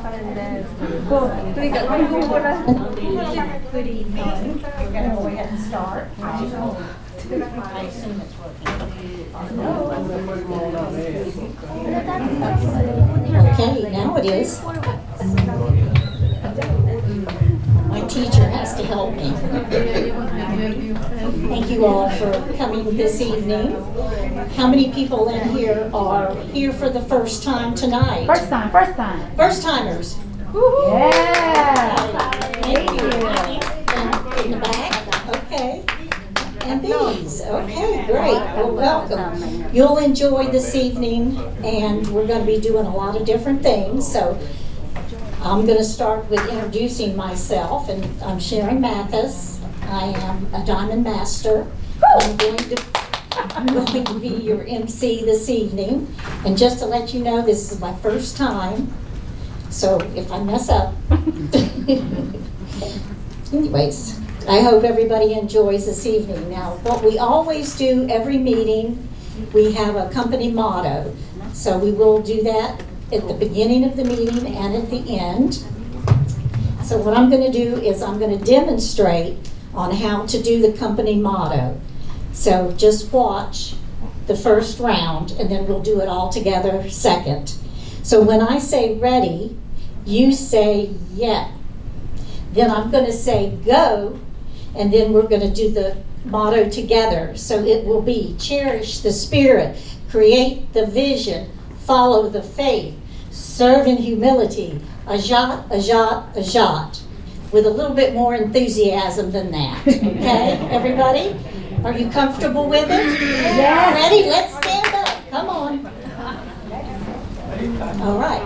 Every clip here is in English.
Good evening. We're going to go ahead and start. I assume it's working. Okay, now it is. My teacher has to help me. Thank you all for coming this evening. How many people in here are here for the first time tonight? First time. First timers. Yeah. Thank you. And in the back, okay. And these, okay, great. Well, welcome. You'll enjoy this evening, and we're going to be doing a lot of different things. So I'm going to start with introducing myself, and I'm Sharon Mathis. I am a Diamond Master. I'm going to be your MC this evening. And just to let you know, this is my first time. So if I mess up, anyways, I hope everybody enjoys this evening. Now, what we always do every meeting, we have a company motto. So we will do that at the beginning of the meeting and at the end. So what I'm going to do is I'm going to demonstrate on how to do the company motto. So just watch the first round, and then we'll do it all together second. So when I say ready, you say yeah. Then I'm going to say go, and then we're going to do the motto together. So it will be cherish the spirit, create the vision, follow the faith, serve in humility, ajat, ajat, ajat, with a little bit more enthusiasm than that. Okay, everybody? Are you comfortable with it? Yes. Ready? Let's stand up. Come on. All right.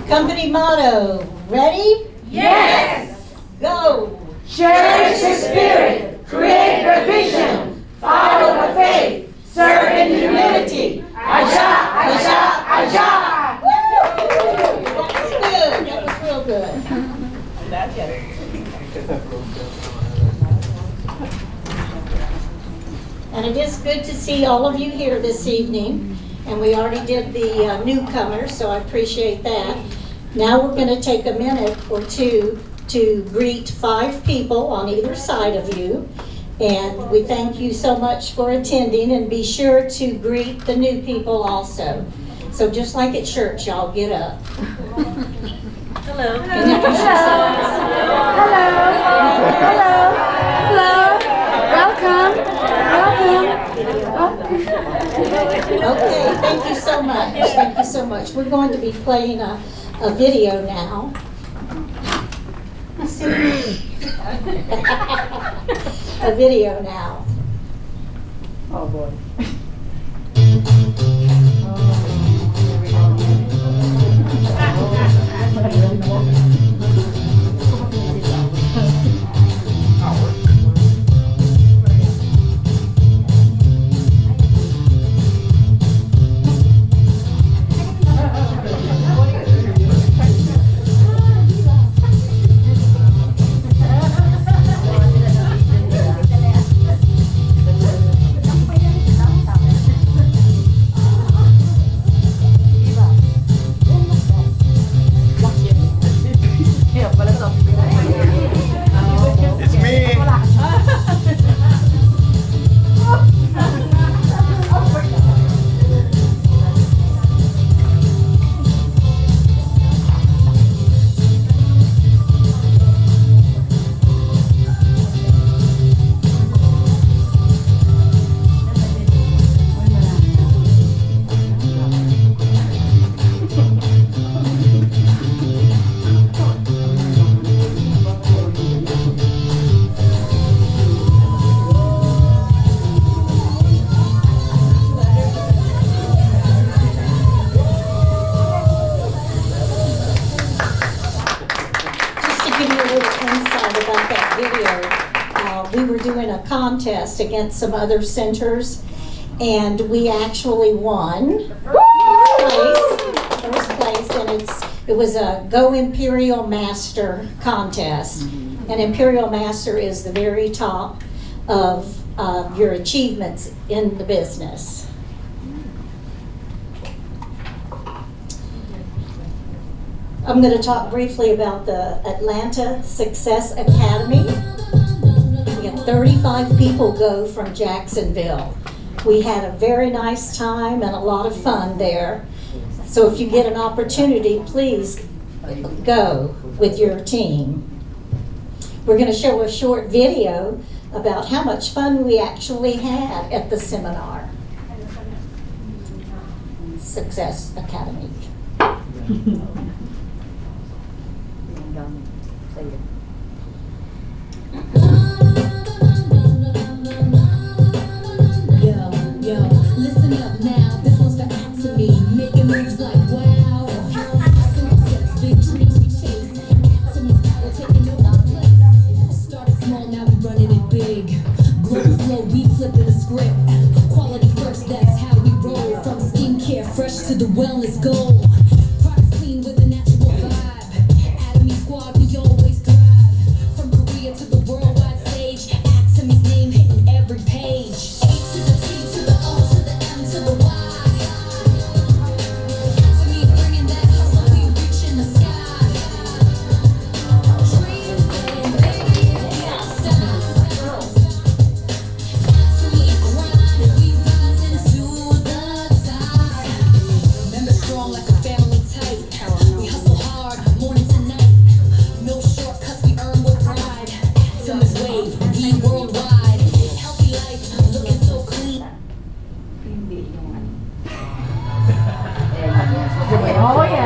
Company motto. Ready? Yes. Go. Cherish the spirit, create the vision, follow the faith, serve in humility. Aja, aja, aja. Woo! That was good. That was real good. And it is good to see all of you here this evening. And we already did the newcomers, so I appreciate that. Now we're going to take a minute or two to greet 5 people on either side of you. And we thank you so much for attending, and be sure to greet the new people also. So just like at church, y'all get up. Hello. Introduce yourselves. Hello. Welcome. Okay, thank you so much. Thank you so much. We're going to be playing a video now. A video now. Oh boy. Contest against some other centers, and we actually won first place, and it was a Go Imperial Master contest, and Imperial Master is the very top of your achievements in the business. I'm going to talk briefly about the Atlanta Success Academy. We had 35 people go from Jacksonville. We had a very nice time and a lot of fun there. So if you get an opportunity, please go with your team. We're going to show a short video about how much fun we actually had at the seminar. Success Academy. Yo, listen up now. This one's for Atomy. Making moves like wow. Success, big dreams we chase. Atomy's power taking over the place. Started small, now we running it big. Global flow, we flipping the script. Quality first, that's how we roll. From skincare fresh to the wellness goal. Products clean with a natural vibe. Atomy squad, we always thrive. From Korea to the worldwide stage. Atomy's name hitting every page. A to the T to the O to the M to the Y. Atomy bringing that hustle, we reaching the sky. Dreams getting bigger, we don't stop. Atomy grind, we rising to the top. Remember strong like a family tight. We hustle hard, morning to night. No shortcuts, we earn with pride. Atomy's wave, we worldwide. Healthy life, looking so clean. Oh, yeah.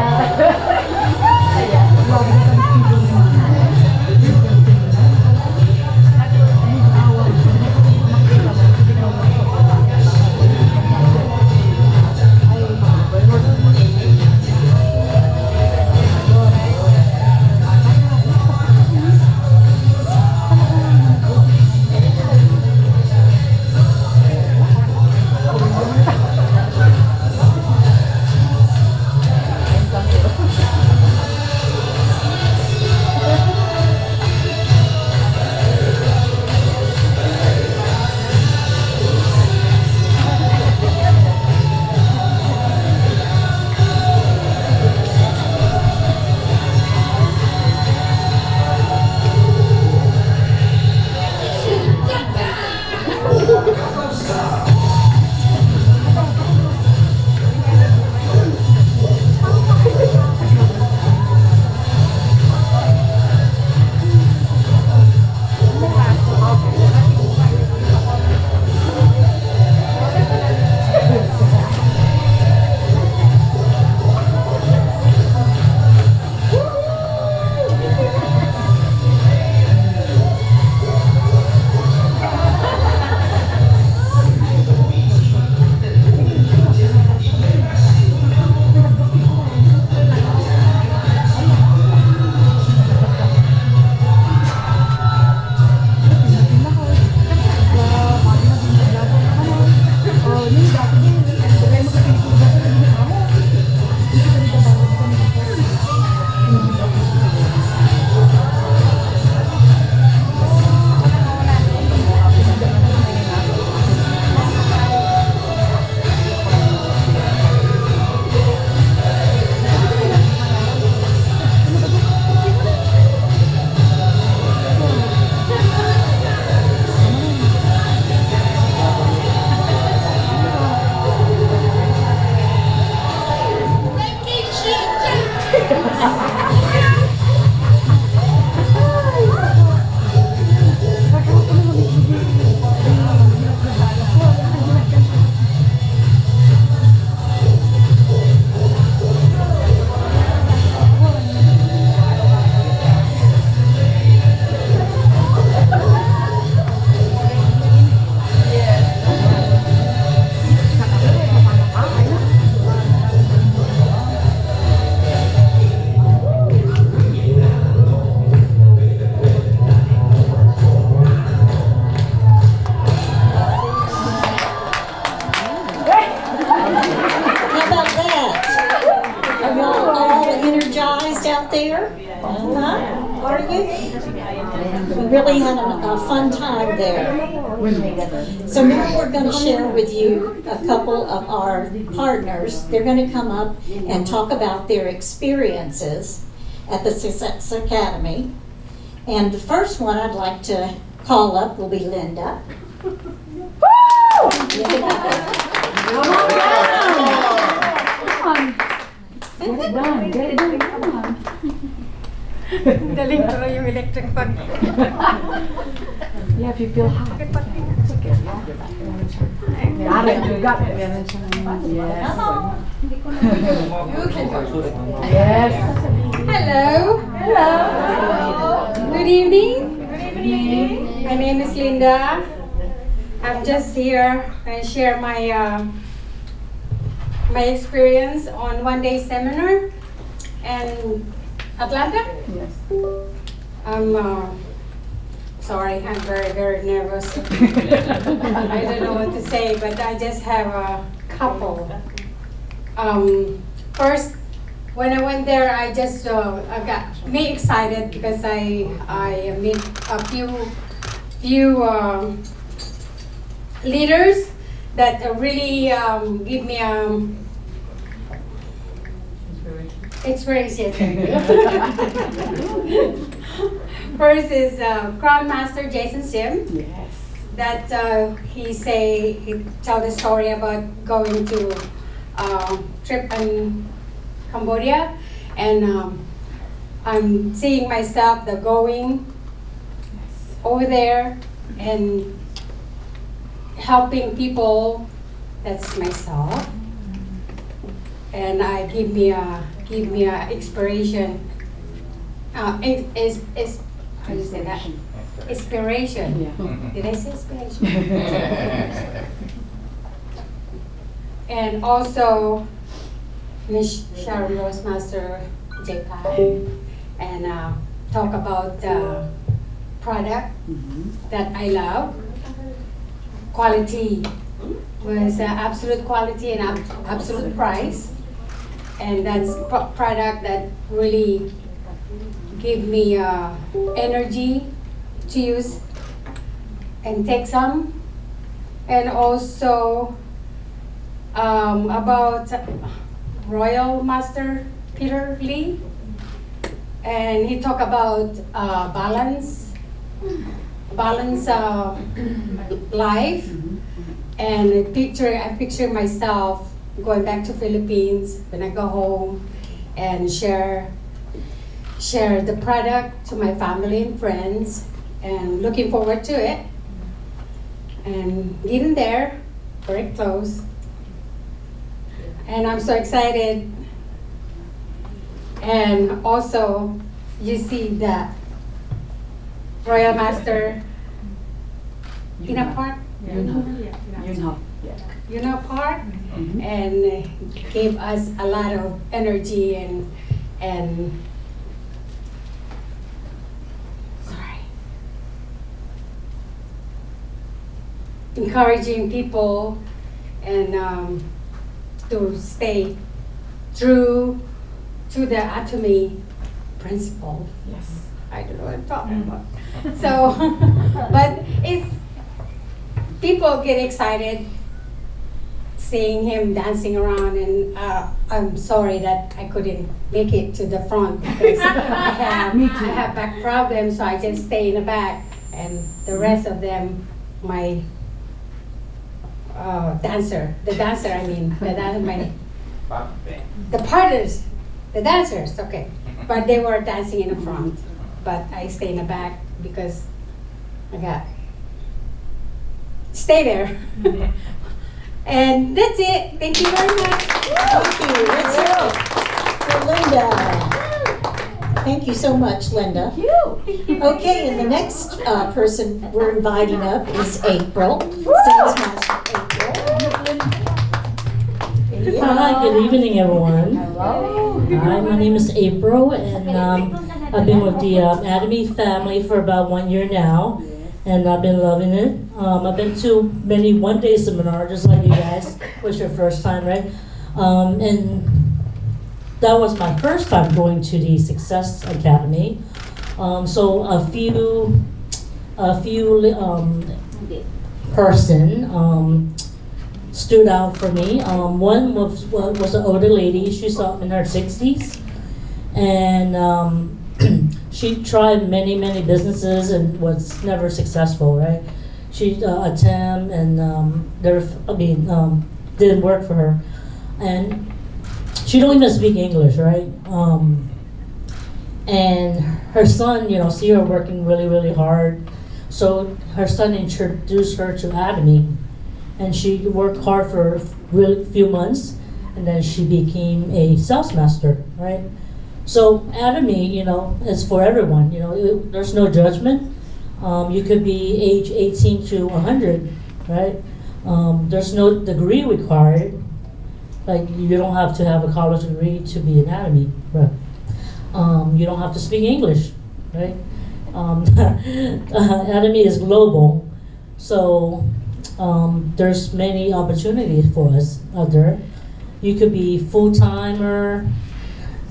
Are you? We really had a fun time there. So now we're going to share with you a couple of our partners. They're going to come up and talk about their experiences. at the Success Academy. And the first one I'd like to call up will be Linda. Daling tuloy yung electric fan. Yeah, if you feel hot. It's okay. Ada juga meron siyang yes. Yes. Hello. Hello. Good evening. Good evening. My name is Linda. I'm just here and share my my experience on one-day seminar in Atlanta. Yes. I'm sorry, I'm very nervous. I don't know what to say, but I just have a couple. First, when I went there, I just I got me excited because I meet a few leaders that really give me experience. Yes, thank you. First is Crown Master Jason Sim. Yes. That he tell the story about going to trip in Cambodia, and I'm seeing myself going over there and helping people. That's myself, and I give me a inspiration. Is how do you say that? Inspiration. Yeah. Did I say inspiration? And also Miss Sharon Rose Master Jay Pak, and talk about the product that I love. Quality was absolute quality and absolute price, and that's product that really give me energy to use and take some. And also about Royal Master Peter Lee, and he talk about balance life, and I picture myself going back to Philippines when I go home and share the product to my family and friends, and looking forward to it. And getting there, very close. And I'm so excited. And also, you see the Royal Master in a park, Park, and gave us a lot of energy and encouraging people and to stay true to the Atomy principle. Yes. I don't know what I'm talking about. So, but if people get excited seeing him dancing around, and I'm sorry that I couldn't make it to the front because I have back problems, so I just stay in the back, and the rest of them, my dancers, okay, but they were dancing in the front, but I stay in the back because I stay there. And that's it. Thank you very much. Thank you. Let's hear it for Linda. Thank you so much, Linda. Okay, and the next person we're inviting up is April. Sales Master April. Hi, good evening, everyone. Hello. Hi, my name is April, and I've been with the Atomy family for about 1 year now, and I've been loving it. I've been to many one-day seminars, just like you guys. It was your first time, right? And that was my first time going to the Success Academy. So a few person stood out for me. One was an older lady. She's in her 60s, And she tried many businesses and was never successful, right? She attempted and didn't work for her. And she don't even speak English, right? And her son, see her working really hard. So her son introduced her to Atomy, and she worked hard for a really few months, and then she became a sales master, right? So Atomy, is for everyone. There's no judgment. You could be age 18 to 100, right? There's no degree required. Like you don't have to have a college degree to be an Atomy, right? You don't have to speak English, right? Atomy is global, so there's many opportunities for us out there. You could be full-timer,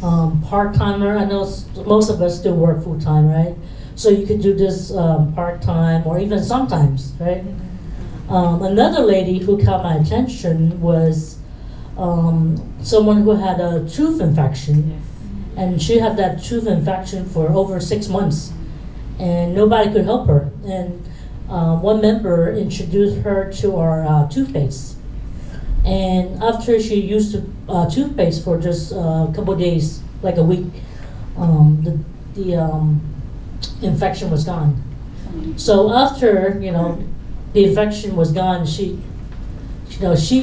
part-timer. I know most of us still work full-time, right? So you could do this part-time or even sometimes, right? Another lady who caught my attention was someone who had a tooth infection. And she had that tooth infection for over 6 months, and nobody could help her. And one member introduced her to our toothpaste. And after she used the toothpaste for just a couple of days, like a week, the infection was gone. So after the infection was gone, she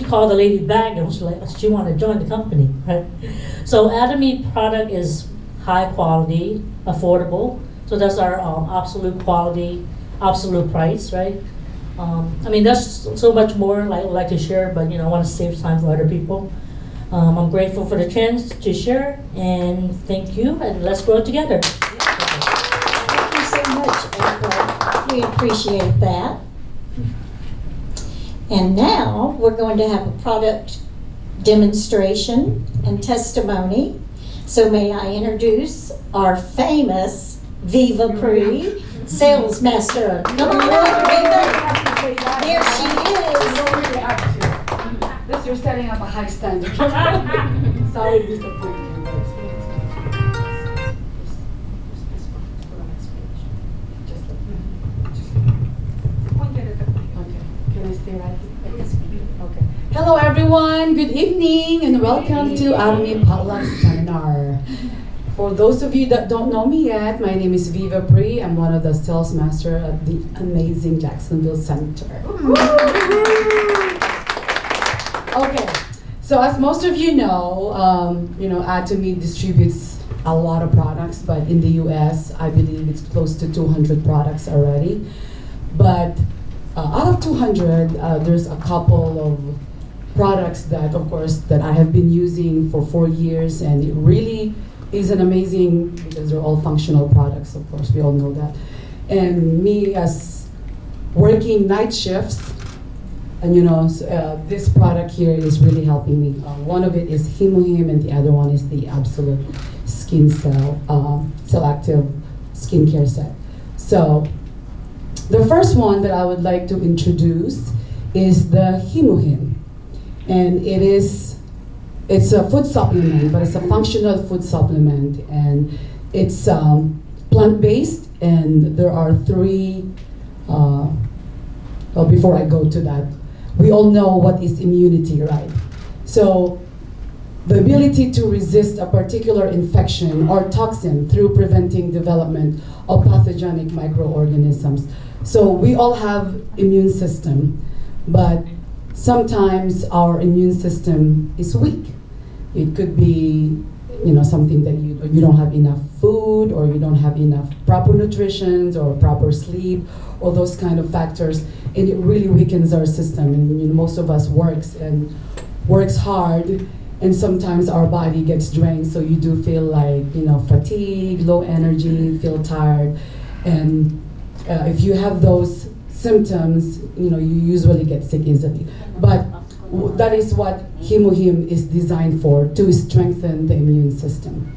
called the lady back and was like, she wanted to join the company, right? So Atomy product is high quality, affordable. So that's our absolute quality, absolute price, right? There's so much more I would like to share, but I want to save time for other people. I'm grateful for the chance to share, and thank you, and let's grow together. Thank you so much, April. We appreciate that. And now we're going to have a product demonstration and testimony. So may I introduce our famous Viva Pri sales master. Come on up, Viva. There she is. This you're setting up a high standard. Sorry, Mr. Point. Can I stay right here? Okay. Hello everyone, good evening and welcome to Atomy Potluck Seminar. For those of you that don't know me yet, my name is Viva Pri. I'm one of the sales master at the amazing Jacksonville Center. Okay, so as most of you know, Atomy distributes a lot of products, but in the US, I believe it's close to 200 products already. But out of 200, there's a couple of products that, of course, that I have been using for 4 years, and it really is an amazing, because they're all functional products, of course, we all know that. And me, as working night shifts, and this product here is really helping me. One of it is Himuhim, and the other one is the Absolute Skin Cell Selective Skincare Set. So, the first one that I would like to introduce is the Himuhim. And it's a food supplement, but it's a functional food supplement. And it's plant-based, and there are three, before I go to that, we all know what is immunity, right? So the ability to resist a particular infection or toxin through preventing development of pathogenic microorganisms. So we all have immune system, but sometimes our immune system is weak. It could be, something that you don't have enough food, or you don't have enough proper nutrition or proper sleep, or those kind of factors, and it really weakens our system. And most of us works hard, and sometimes our body gets drained, so you do feel like fatigue, low energy, feel tired, and if you have those symptoms, you usually get sick easily. But that is what Himuhim is designed for, to strengthen the immune system.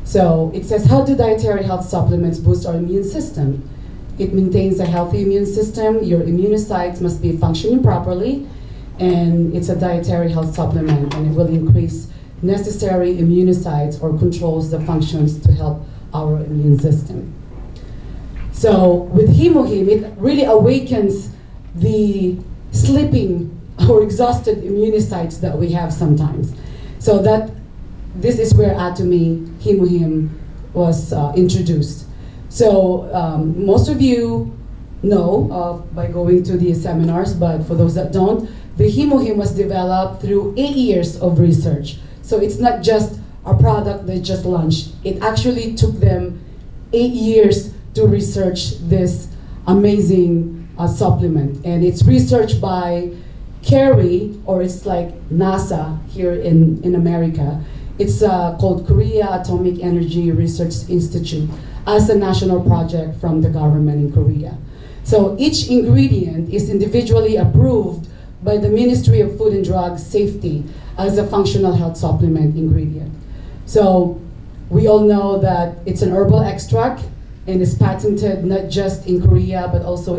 So it says, how do dietary health supplements boost our immune system? It maintains a healthy immune system. Your immunocytes must be functioning properly, and it's a dietary health supplement, and it will increase necessary immunocytes or controls the functions to help our immune system. So with HemoHim, it really awakens the sleeping or exhausted immunocytes that we have sometimes. So this is where Atomy HemoHim was introduced. So most of you know by going to the seminars, but for those that don't, the HemoHim was developed through 8 years of research. So it's not just a product they just launched. It actually took them 8 years to research this amazing supplement. And it's researched by CARI, or it's like NASA here in America. It's called Korea Atomic Energy Research Institute as a national project from the government in Korea. So each ingredient is individually approved by the Ministry of Food and Drug Safety as a functional health supplement ingredient. So we all know that it's an herbal extract and is patented not just in Korea but also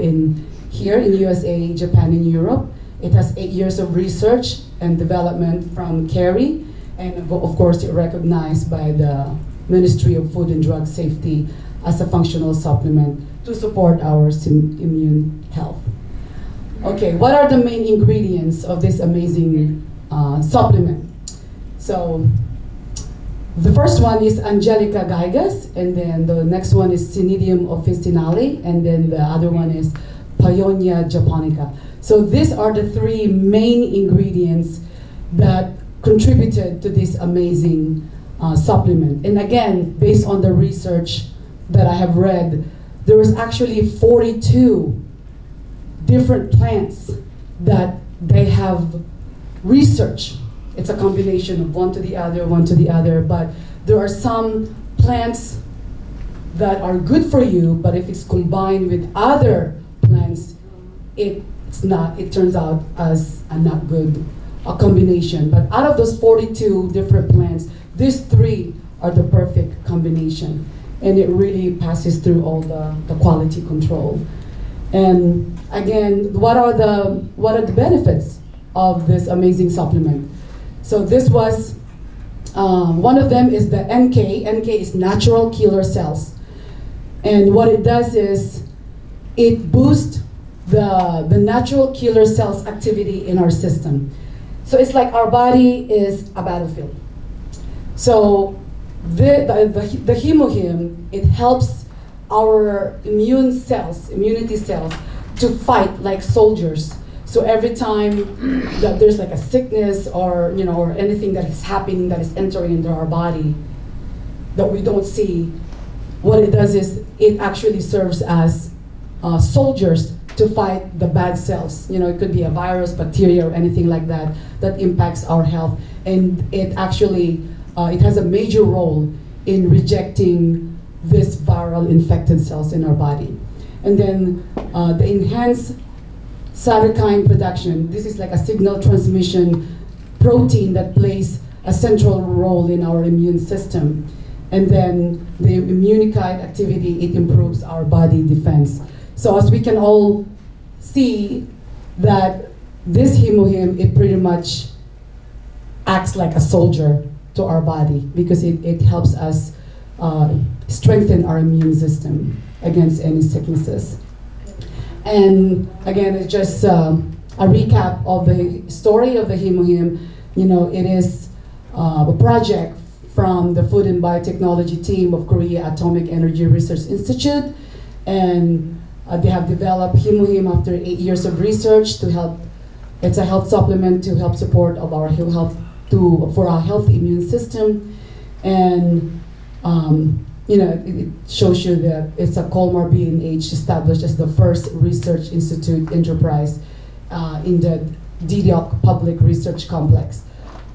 here in USA, Japan, and Europe. It has 8 years of research and development from CARI, and of course it's recognized by the Ministry of Food and Drug Safety as a functional supplement to support our immune health. Okay, what are the main ingredients of this amazing supplement? So the first one is Angelica gigas, and then the next one is Cnidium officinale, and then the other one is Paeonia japonica. So these are the three main ingredients that contributed to this amazing supplement. And again, based on the research that I have read, there was actually 42 different plants that they have researched. It's a combination of one to the other, but there are some plants that are good for you, but if it's combined with other plants, it turns out as a not good combination. But out of those 42 different plants, these three are the perfect combination, and it really passes through all the quality control. And again, what are the benefits of this amazing supplement? So this was, one of them is the NK. NK is natural killer cells. And what it does is, it boosts the natural killer cells activity in our system. So it's like our body is a battlefield. So the HemoHim, it helps our immunity cells to fight like soldiers. So every time that there's like a sickness or anything that is happening that is entering into our body that we don't see, what it does is it actually serves as soldiers to fight the bad cells. It could be a virus, bacteria, or anything like that impacts our health. And it actually, it has a major role in rejecting this viral infected cells in our body. And then the enhanced cytokine production. This is like a signal transmission protein that plays a central role in our immune system. And then the immunocyte activity, it improves our body defense. So as we can all see that this HemoHim, it pretty much acts like a soldier to our body because it helps us strengthen our immune system against any sicknesses. And again, it's just a recap of the story of the HemoHim. It is a project from the Food and Biotechnology team of Korea Atomic Energy Research Institute, and they have developed HemoHim after 8 years of research to help. It's a health supplement to help support of our health for our healthy immune system, and it shows you that it's a Colmar B&H established as the first research institute enterprise in the DDOC Public Research Complex,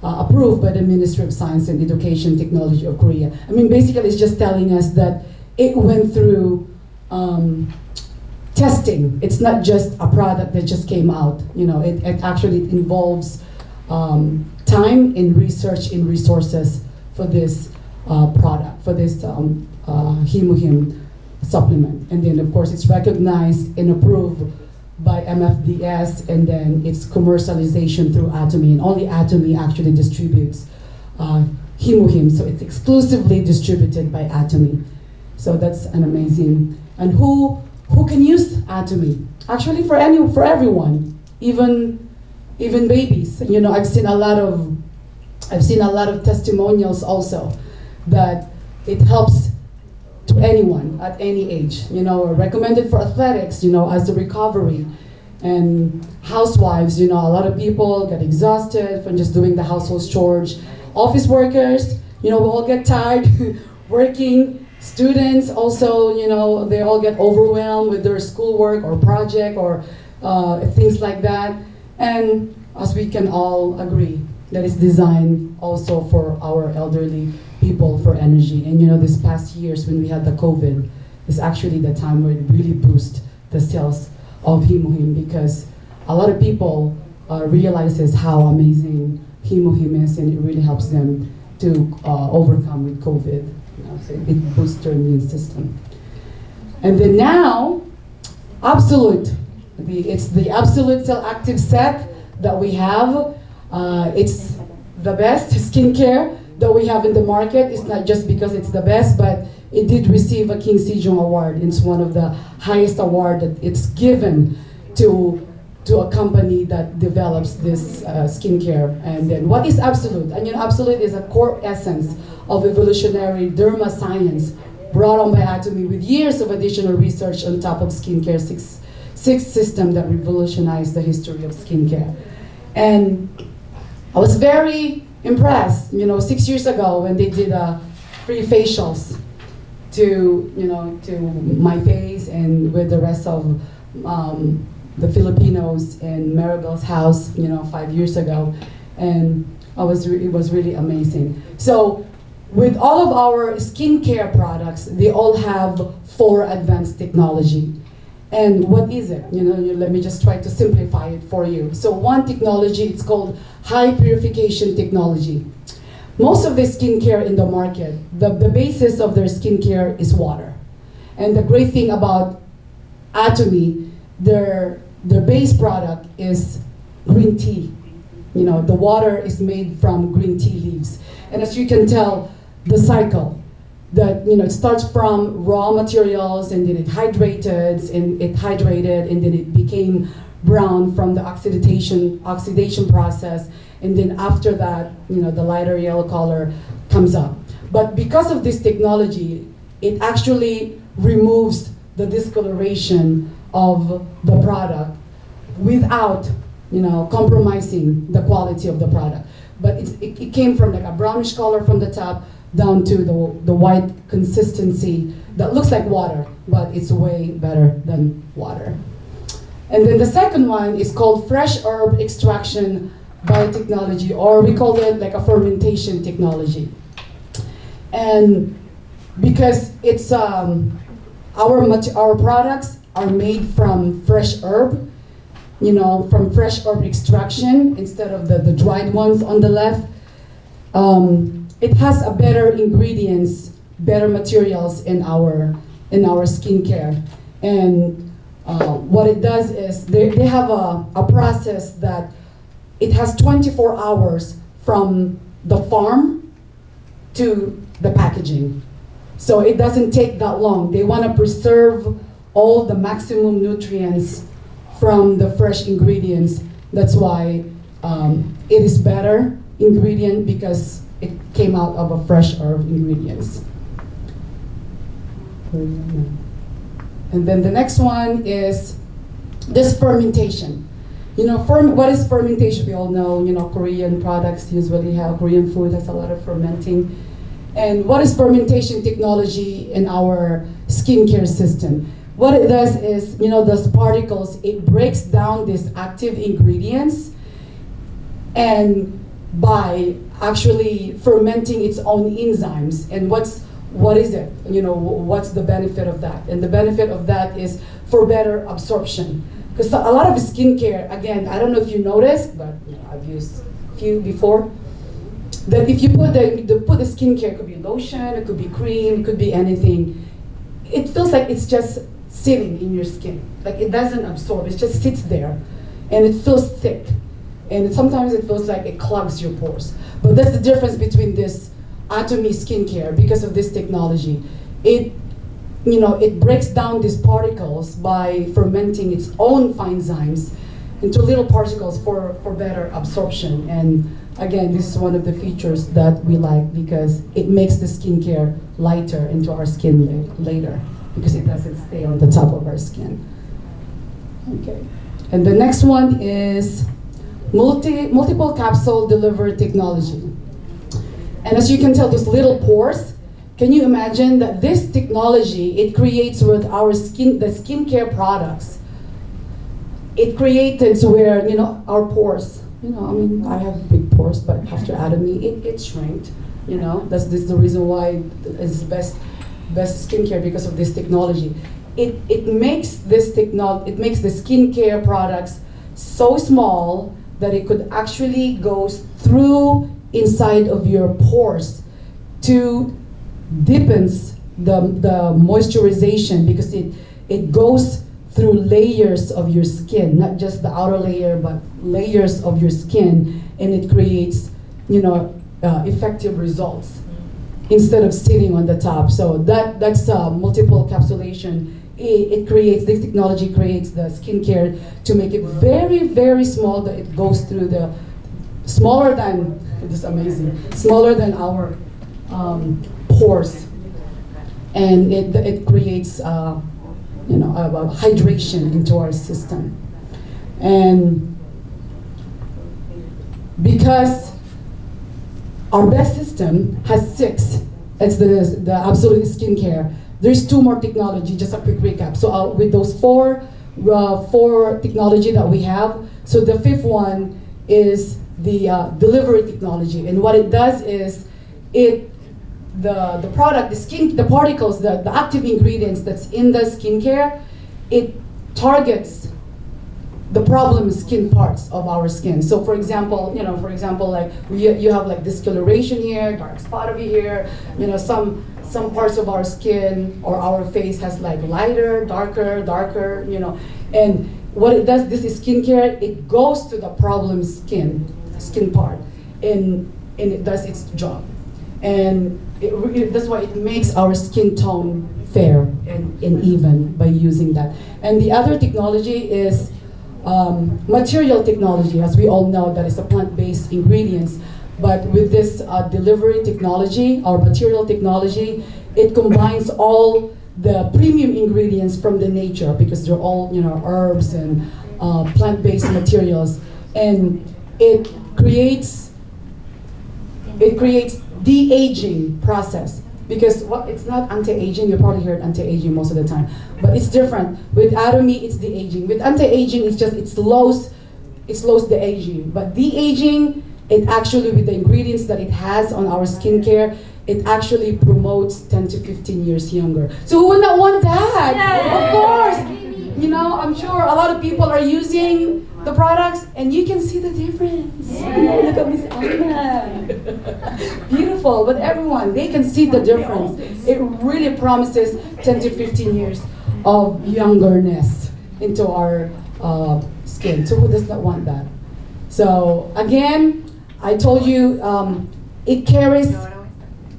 approved by the Ministry of Science and Education Technology of Korea. Basically it's just telling us that it went through testing. It's not just a product that just came out. It actually involves time in research and resources for this product, for this HemoHim supplement. And then of course it's recognized and approved by MFDS, and then its commercialization through Atomy, and only Atomy actually distributes Himuhim. So it's exclusively distributed by Atomy. So that's an amazing. And who can use Atomy? Actually, for everyone, even babies. You know, I've seen a lot of testimonials also that it helps to anyone at any age. You know, recommended for athletics. You know, as the recovery. And housewives, you know, a lot of people get exhausted from just doing the household chores. Office workers, you know, we all get tired working. Students also, you know, they all get overwhelmed with their schoolwork or project or things like that. And as we can all agree, that is designed also for our elderly people for energy. And you know, this past years when we had the COVID, is actually the time where it really boosts the sales of Himuhim, because a lot of people realizes how amazing Himuhim is, and it really helps them to overcome with COVID. You know, so it boosts their immune system. And then now, Absolute. It's the Absolute Cell Active set that we have. It's the best skincare that we have in the market. It's not just because it's the best, but it did receive a King Sejong Award. It's one of the highest awards that it's given to a company that develops this skincare. And then what is Absolute? And you know, Absolute is a core essence of evolutionary derma science brought on by Atomy with years of additional research on top of skincare six system that revolutionized the history of skincare. And I was very impressed, you know, 6 years ago when they did free facials to my face and with the rest of the Filipinos in Maribel's house, you know, 5 years ago, and it was really amazing. So with all of our skincare products, they all have 4 advanced technology. And what is it? You know, let me just try to simplify it for you. So one technology, it's called high purification technology. Most of the skincare in the market, the basis of their skincare is water. And the great thing about Atomy, their base product is green tea. You know, the water is made from green tea leaves. And as you can tell, the cycle, that, you know, it starts from raw materials and then it hydrated and then it became brown from the oxidation process, and then after that, you know, the lighter yellow color comes up. But because of this technology, it actually removes the discoloration of the product without, you know, compromising the quality of the product. But it came from like a brownish color from the top down to the white consistency that looks like water, but it's way better than water. And then the second one is called fresh herb extraction biotechnology, or we call it like a fermentation technology. And because it's our products are made from fresh herb, you know, from fresh herb extraction instead of the dried ones on the left. It has a better ingredients, better materials in our skincare. And what it does is they have a process that it has 24 hours from the farm to the packaging. So it doesn't take that long. They want to preserve all the maximum nutrients from the fresh ingredients. That's why it is better ingredient, because it came out of a fresh herb ingredients. And then the next one is this fermentation. You know, what is fermentation? We all know, you know, Korean products usually have, Korean food has a lot of fermenting. And what is fermentation technology in our skincare system? What it does is, you know, those particles, it breaks down these active ingredients, and by actually fermenting its own enzymes. And what is it? You know, what's the benefit of that? And the benefit of that is for better absorption. Because a lot of skincare, again, I don't know if you noticed, but you know, I've used a few before, that if you put the skincare, it could be lotion, it could be cream, it could be anything, it feels like it's just sitting in your skin. Like it doesn't absorb, it just sits there, and it feels thick. and sometimes it feels like it clogs your pores. But that's the difference between this Atomy skincare because of this technology. It breaks down these particles by fermenting its own fine enzymes into little particles for better absorption. And again, this is one of the features that we like because it makes the skincare lighter into our skin later because it doesn't stay on the top of our skin. Okay. And the next one is multiple capsule delivery technology. And as you can tell, those little pores, can you imagine that this technology, it creates with our the skincare products, it created to where, our pores, I have big pores, but after Atomy, it shrank, This is the reason why it's best skincare because of this technology. It makes the skincare products so small that it could actually go through inside of your pores to deepens the moisturization because it goes through layers of your skin, not just the outer layer, but layers of your skin, and it creates, effective results instead of sitting on the top. So that's multiple capsulation. This technology creates the skincare to make it very, very small that it goes through smaller than our pores, and it creates hydration into our system. And because our best system has 6, it's the absolute skincare. There's 2 more technology, just a quick recap. So with those 4 technology that we have, so the 5th one is the delivery technology. And what it does is the product, the particles, the active ingredients that's in the skincare, it targets the problem skin parts of our skin. So for example, like you have like discoloration here, dark spot over here, some parts of our skin or our face has like lighter, darker, and what it does, this is skincare, it goes to the problem skin part, and it does its job. And that's why it makes our skin tone fair and even by using that. And the other technology is material technology. As we all know, that is a plant-based ingredients. But with this delivery technology, or material technology, it combines all the premium ingredients from the nature because they're all herbs and plant-based materials, and it creates de-aging process. Because it's not anti-aging, you probably heard anti-aging most of the time, but it's different. With Atomy, it's de-aging. With anti-aging, it slows the aging. But de-aging, it actually, with the ingredients that it has on our skincare, it actually promotes 10 to 15 years younger. So who would not want that? Yay! Of course. I'm sure a lot of people are using the products, and you can see the difference. Look at Miss Alma. Beautiful, but everyone, they can see the difference. It really promises 10 to 15 years of youngerness into our skin. So who does not want that? So again, I told you, it carries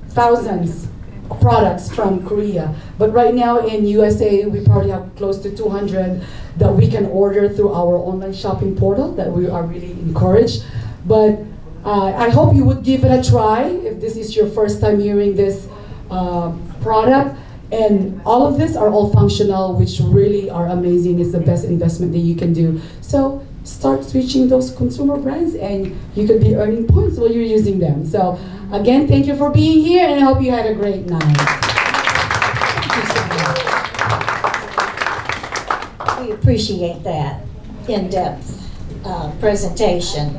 thousands of products from Korea. But right now in USA, we probably have close to 200 that we can order through our online shopping portal that we are really encouraged. But I hope you would give it a try if this is your first time hearing this product. And all of this are all functional, which really are amazing. It's the best investment that you can do. So start switching those consumer brands and you could be earning points while you're using them. So again, thank you for being here, and I hope you had a great night. We appreciate that in-depth presentation.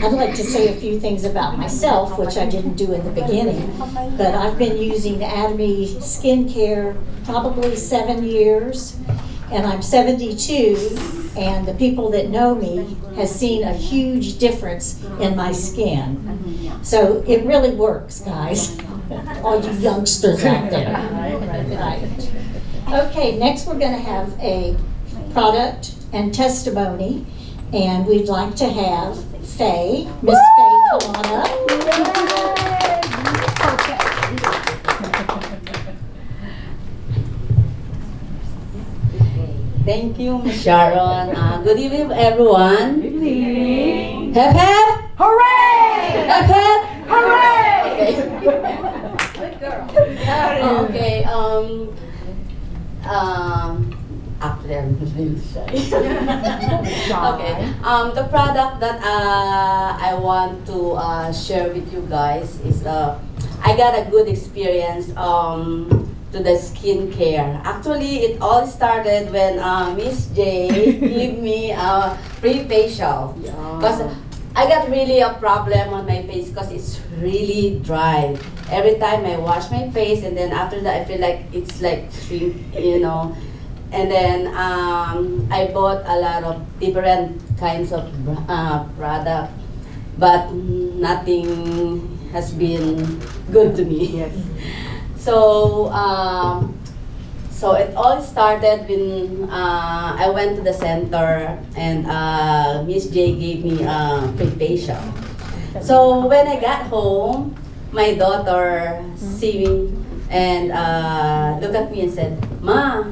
I'd like to say a few things about myself, which I didn't do in the beginning, but I've been using Atomy skincare probably 7 years, and I'm 72, and the people that know me has seen a huge difference in my skin. So it really works, guys, all you youngsters out there. Right. Okay, next we're going to have a product and testimony. And we'd like to have Faye, Miss Faye, come on up. Thank you, Ms. Sharon. Good evening, everyone. Good evening. Hep hep. Hooray! Hep hep. Hooray! Okay. Actually, I'm really shy. Okay. The product that I want to share with you guys is I got a good experience to the skincare. Actually, it all started when Miss J gave me a free facial. Because I got really a problem on my face because it's really dry. Every time I wash my face and then after that I feel like it's like shrink, you know. And then I bought a lot of different kinds of product, but nothing has been good to me. Yes. So, so it all started when I went to the center and Miss J gave me a free facial. So when I got home, my daughter see me and looked at me and said, "Ma,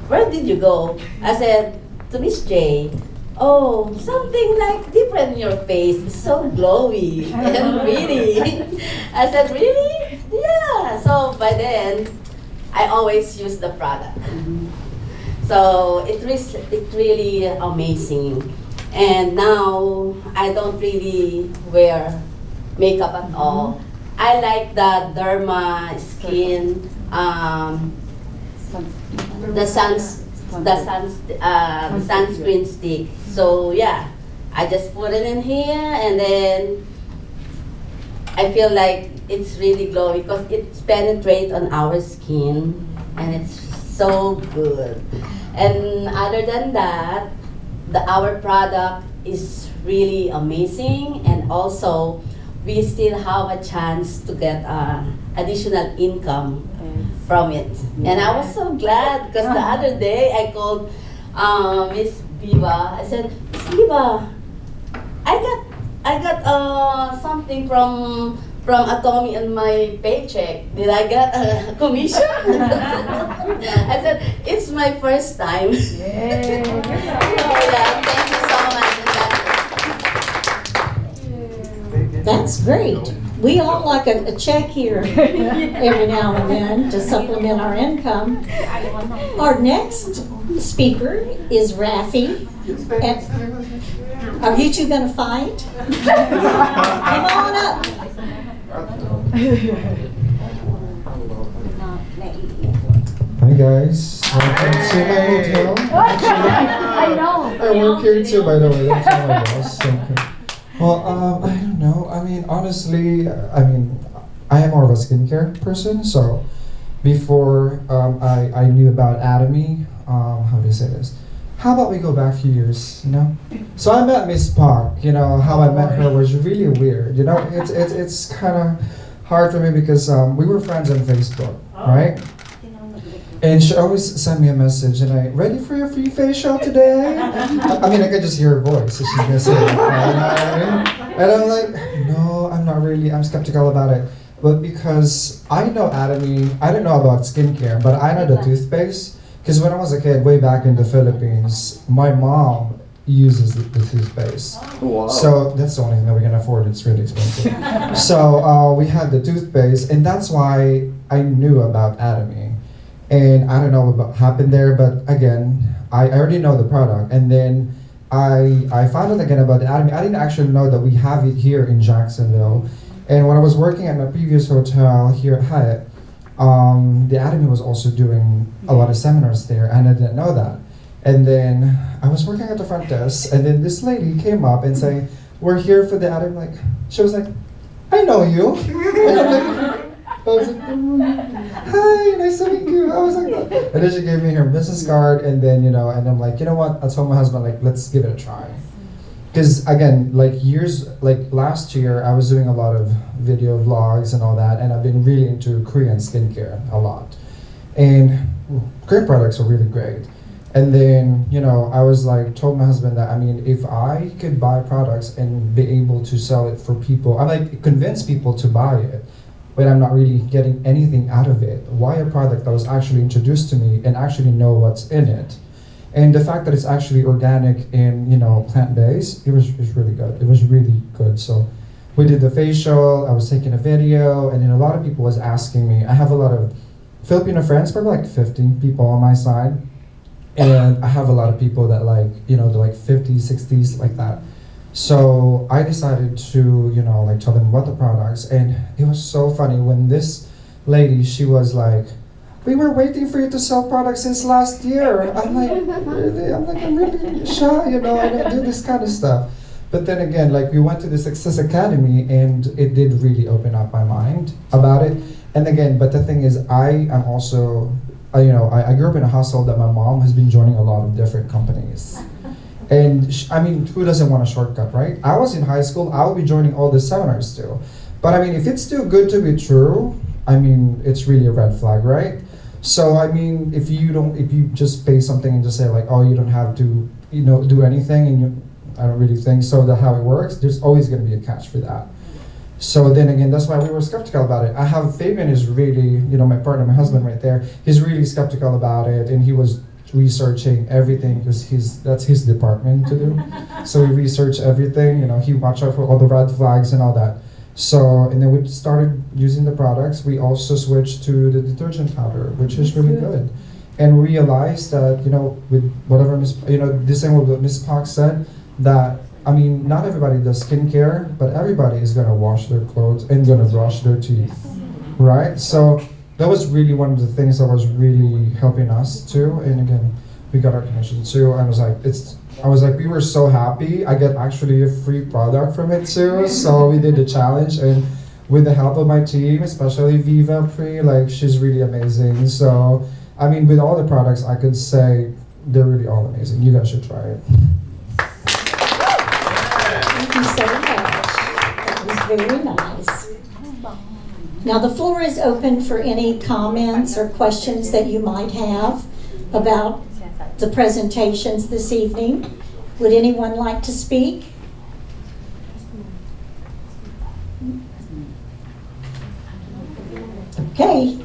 where did you go?" I said to Miss J, "Oh, something like different in your face. It's so glowy and pretty." I said, "Really?" "Yeah." So by then, I always use the product. So it's really amazing. And now I don't really wear makeup at all. I like the Derma skin, the sunscreen stick. So yeah, I just put it in here and then I feel like it's really glowy because it penetrates on our skin and it's so good. And other than that, our product is really amazing, and also we still have a chance to get additional income from it. And I was so glad because the other day I called Miss Viva. I said, "Miss Viva, I got something from Atomy on my paycheck. Did I get a commission?" I said, "It's my first time." So yeah, thank you so much. That's great. We all like a check here every now and then to supplement our income. Our next speaker is Rafi. And are you two going to fight? Come on up. Hi guys, welcome to my hotel. I know. I work here too, by the way. That's all my boss. Okay. Well, I don't know. I mean, honestly, I am more of a skincare person. So, before I knew about Atomy, how do you say this? How about we go back a few years, you know? So I met Miss Pak. You know, how I met her was really weird. You know, it's kind of hard for me because we were friends on Facebook, right? And she always sent me a message, and ready for your free facial today? I mean, I could just hear her voice, so she's gonna say it. You know what I mean? And I'm like, no, I'm not really, I'm skeptical about it. But because I know Atomy, I don't know about skincare, but I know the toothpaste. Because when I was a kid, way back in the Philippines, my mom uses the toothpaste. Wow. So that's the only thing that we can afford. It's really expensive. So we had the toothpaste, and that's why I knew about Atomy. And I don't know what happened there, but again, I already know the product. And then I found out again about the Atomy. I didn't actually know that we have it here in Jacksonville. And when I was working at my previous hotel here at Hyatt, the Atomy was also doing a lot of seminars there, and I didn't know that. And then I was working at the front desk, and then this lady came up and saying, "We're here for the Atomy." Like, she was like, "I know you." And I'm like, I was like, "Hi, nice to meet you." I was like, and then she gave me her business card, and then, you know, and I'm like, you know what? I told my husband, like, let's give it a try. Because again, like last year, I was doing a lot of video vlogs and all that, and I've been really into Korean skincare a lot. And Korean products are really great. And then, you know, I was like, told my husband that, I mean, if I could buy products and be able to sell it for people, I'm like, convince people to buy it, but I'm not really getting anything out of it. Why a product that was actually introduced to me and actually know what's in it? And the fact that it's actually organic and, you know, plant-based, it was really good. It was really good. So we did the facial, I was taking a video, and then a lot of people was asking me. I have a lot of Filipino friends, probably like 50 people on my side. And I have a lot of people that like, you know, they're like 50s, 60s, like that. So I decided to, you know, like tell them about the products. And it was so funny when this lady, she was like, we were waiting for you to sell products since last year. I'm like, really? I'm really shy, you know, I don't do this kind of stuff. But then again, like we went to the Success Academy and it did really open up my mind about it. And again, but the thing is, I am also, you know, I grew up in a household that my mom has been joining a lot of different companies. And I mean, who doesn't want a shortcut, right? I was in high school, I will be joining all the seminars too. But I mean, if it's too good to be true, I mean, it's really a red flag, right? So I mean, if you just pay something and just say like, oh, you don't have to, you know, do anything, and I don't really think so that how it works, there's always gonna be a catch for that. So then again, that's why we were skeptical about it. I have Fabian is really, you know, my partner, my husband right there, he's really skeptical about it, and he was researching everything because that's his department to do. So we research everything, you know, he watched out for all the red flags and all that. So, and then we started using the products. We also switched to the detergent powder, which is really good. And realized that, you know, with whatever, you know, the same with what Ms. Pak said, that I mean, not everybody does skincare, but everybody is gonna wash their clothes and gonna brush their teeth, right? So that was really one of the things that was really helping us too. And again, we got our commission too. And I was like, we were so happy. I get actually a free product from it too. So we did the challenge, and with the help of my team, especially Viva Pri, like she's really amazing. So I mean, with all the products, I could say they're really all amazing. You guys should try it. Thank you so much. That was very nice. Now the floor is open for any comments or questions that you might have about the presentations this evening. Would anyone like to speak? Okay.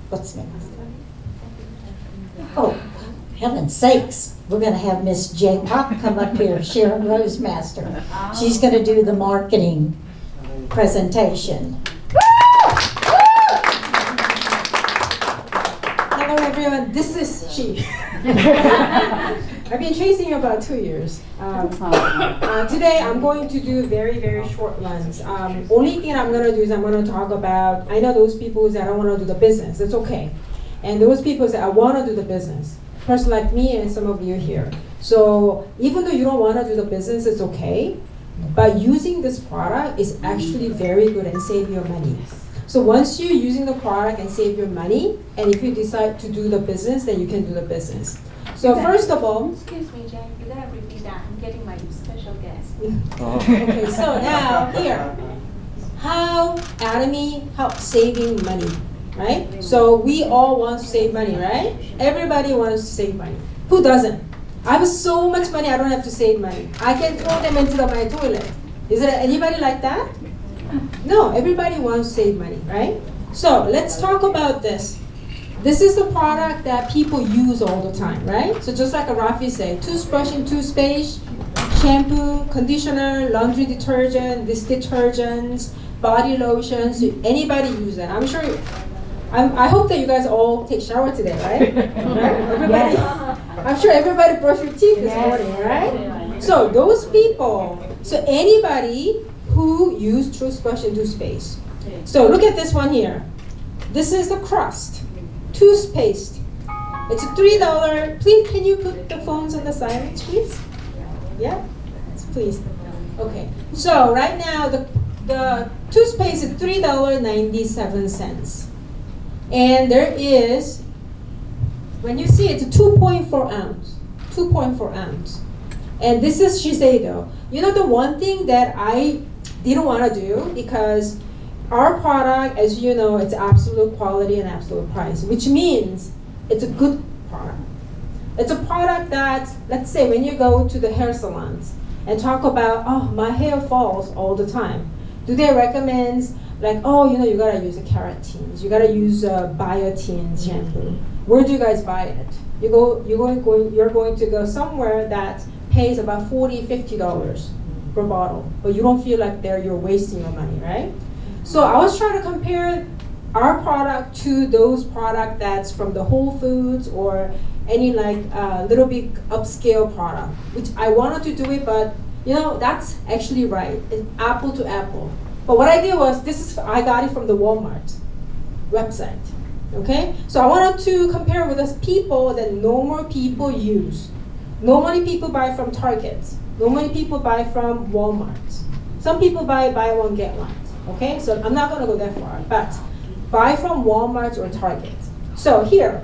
What's next? Oh, heaven's sakes. We're going to have Miss Jay Pak come up here, Sharon Rosemaster. She's going to do the marketing presentation. Hello everyone, this is she. I've been chasing you about 2 years. Today I'm going to do very, very short ones. Only thing I'm going to do is I'm going to talk about, I know those people who say I don't want to do the business, that's okay. And those people say I want to do the business. Person like me and some of you here. So even though you don't want to do the business, it's okay. But using this product is actually very good and save your money. So once you're using the product and save your money, and if you decide to do the business, then you can do the business. So first of all, excuse me, Jay, you gotta repeat that. I'm getting my special guest. okay, so now here, how Atomy helps saving money, right? So we all want to save money, right? Everybody wants to save money. Who doesn't? I have so much money, I don't have to save money. I can throw them into my toilet. Is there anybody like that? No, everybody wants to save money, right? So let's talk about this. This is the product that people use all the time, right? So just like Rafi said, toothbrush and toothpaste, shampoo, conditioner, laundry detergent, this detergents, body lotions, anybody use that. I'm sure I hope that you guys all take shower today, right? Everybody, I'm sure everybody brush your teeth this morning, right? So those people, so anybody who use toothbrush and toothpaste. So look at this one here. This is the crust, toothpaste. It's a $3. Please, can you put the phones on the silence, please? Yeah, please. Okay. So right now the toothpaste is $3.97. And there is, when you see it's a 2.4 ounce, 2.4 ounce. And this is Shiseido. You know the one thing that I didn't want to do, because our product, as you know, it's absolute quality and absolute price, which means it's a good product. It's a product that, let's say when you go to the hair salons and talk about, oh, my hair falls all the time. Do they recommend, like, oh, you know, you gotta use a keratins, you gotta use a biotin shampoo. Where do you guys buy it? You're going to go somewhere that pays about $40, $50 per bottle, but you don't feel like you're wasting your money, right? So I was trying to compare our product to those product that's from the Whole Foods or any like little bit upscale product, which I wanted to do it, but you know, that's actually right. It's apple to apple. But what I did was, I got it from the Walmart website, okay? So I wanted to compare with the people that normal people use. Normally people buy from Target. Normally people buy from Walmart. Some people buy one, get one, okay? So I'm not gonna go that far, but buy from Walmart or Target. So here,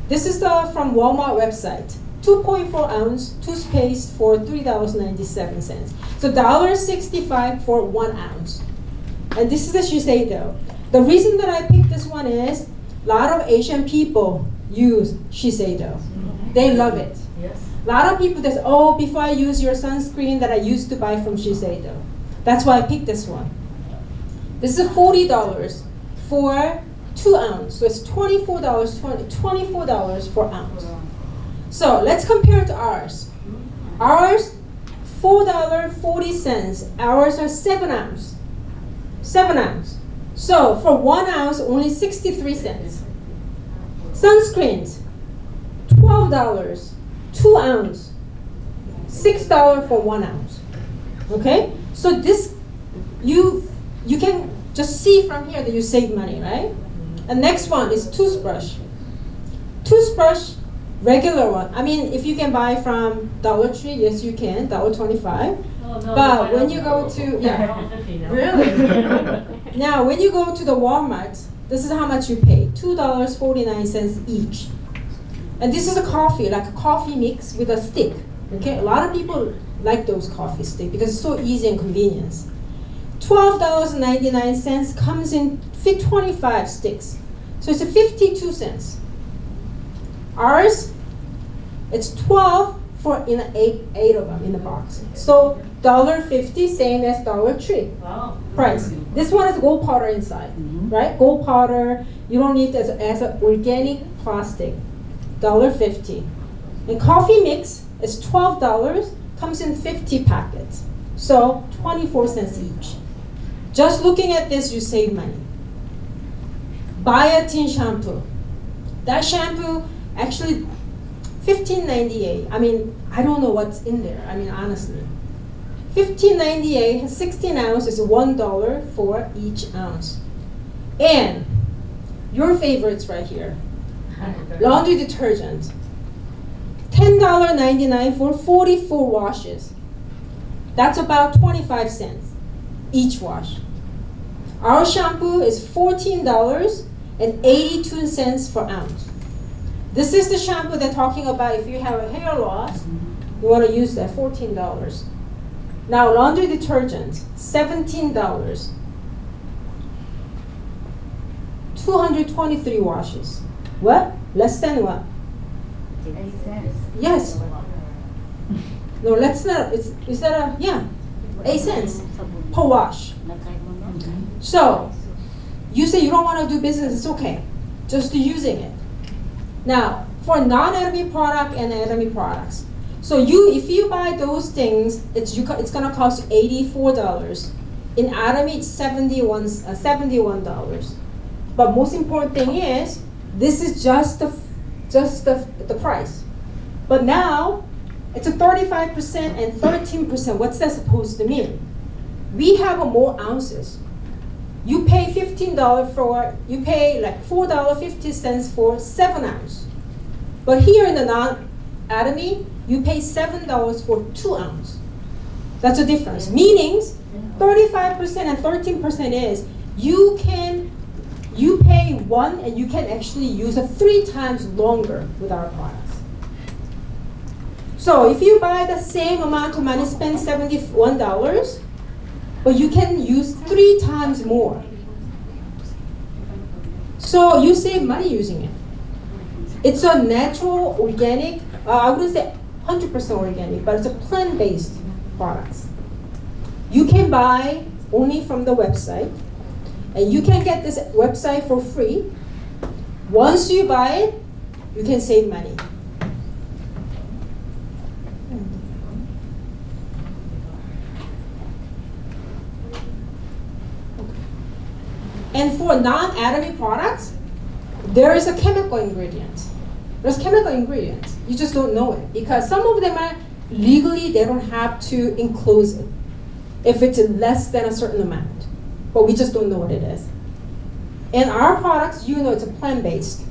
this is from Walmart website. 2.4 ounce toothpaste for $3.97. So $1.65 for 1 ounce. And this is the Shiseido. The reason that I picked this one is a lot of Asian people use Shiseido. They love it. Yes. A lot of people say, oh, before I use your sunscreen that I used to buy from Shiseido. That's why I picked this one. This is $40 for 2 ounce. So it's $24 for ounce. So let's compare it to ours. Ours, $4.40. Ours are 7 ounce. 7 ounce. So for 1 ounce, only 63 cents. Sunscreens, $12, 2 ounce, $6 for 1 ounce. Okay? So this, you can just see from here that you save money, right? And next one is toothbrush. Toothbrush, regular one. I mean, if you can buy from Dollar Tree, yes you can, $1.25. Oh, no, But no, when you go to, yeah, $1.50 now. really? Now, when you go to the Walmart, this is how much you pay, $2.49 each. And this is a coffee, like a coffee mix with a stick, okay? A lot of people like those coffee sticks because it's so easy and convenient. $12.99 comes in 25 sticks. So it's a 52 cents. Ours, it's 12 for eight of them in the box. So $1.50, same as Dollar Tree. Wow. Price. This one has gold powder inside, right? Gold powder, you don't need as an organic plastic. $1.50. And coffee mix is $12, comes in 50 packets. So 24 cents each. Just looking at this, you save money. Biotin shampoo. That shampoo, actually, $15.98. I mean, I don't know what's in there. I mean, honestly. $15.98 has 16 ounces, $1 for each ounce. And your favorites right here. Laundry detergent. $10.99 for 44 washes. That's about 25 cents each wash. Our shampoo is $14.82 per ounce. This is the shampoo they're talking about if you have a hair loss, you want to use that, $14. Now laundry detergent, $17. 223 washes. What? Less than what? 8 cents. Yes. No, let's not. Is that a, yeah, 8 cents per wash. So, you say you don't want to do business, it's okay. Just using it. Now, for non-Atomy product and Atomy products. So if you buy those things, it's gonna cost $84. In Atomy, it's $71. But most important thing is, this is just the price. But now, it's a 35% and 13%. What's that supposed to mean? We have more ounces. You pay $15 you pay like $4.50 for 7 ounce. But here in the non-Atomy, you pay $7 for 2 ounce. That's a difference. Meaning, 35% and 13% is you pay 1 and you can actually use it 3 times longer with our products. So if you buy the same amount of money, spend $71, but you can use 3 times more. So you save money using it. It's a natural, organic I wouldn't say 100% organic, but it's a plant-based products. You can buy only from the website, and you can get this website for free. Once you buy it, you can save money. And for non-Atomy products, there is a chemical ingredient. There's chemical ingredients. You just don't know it because some of them are legally, they don't have to enclose it if it's less than a certain amount. But we just don't know what it is. And our products, you know it's a plant-based.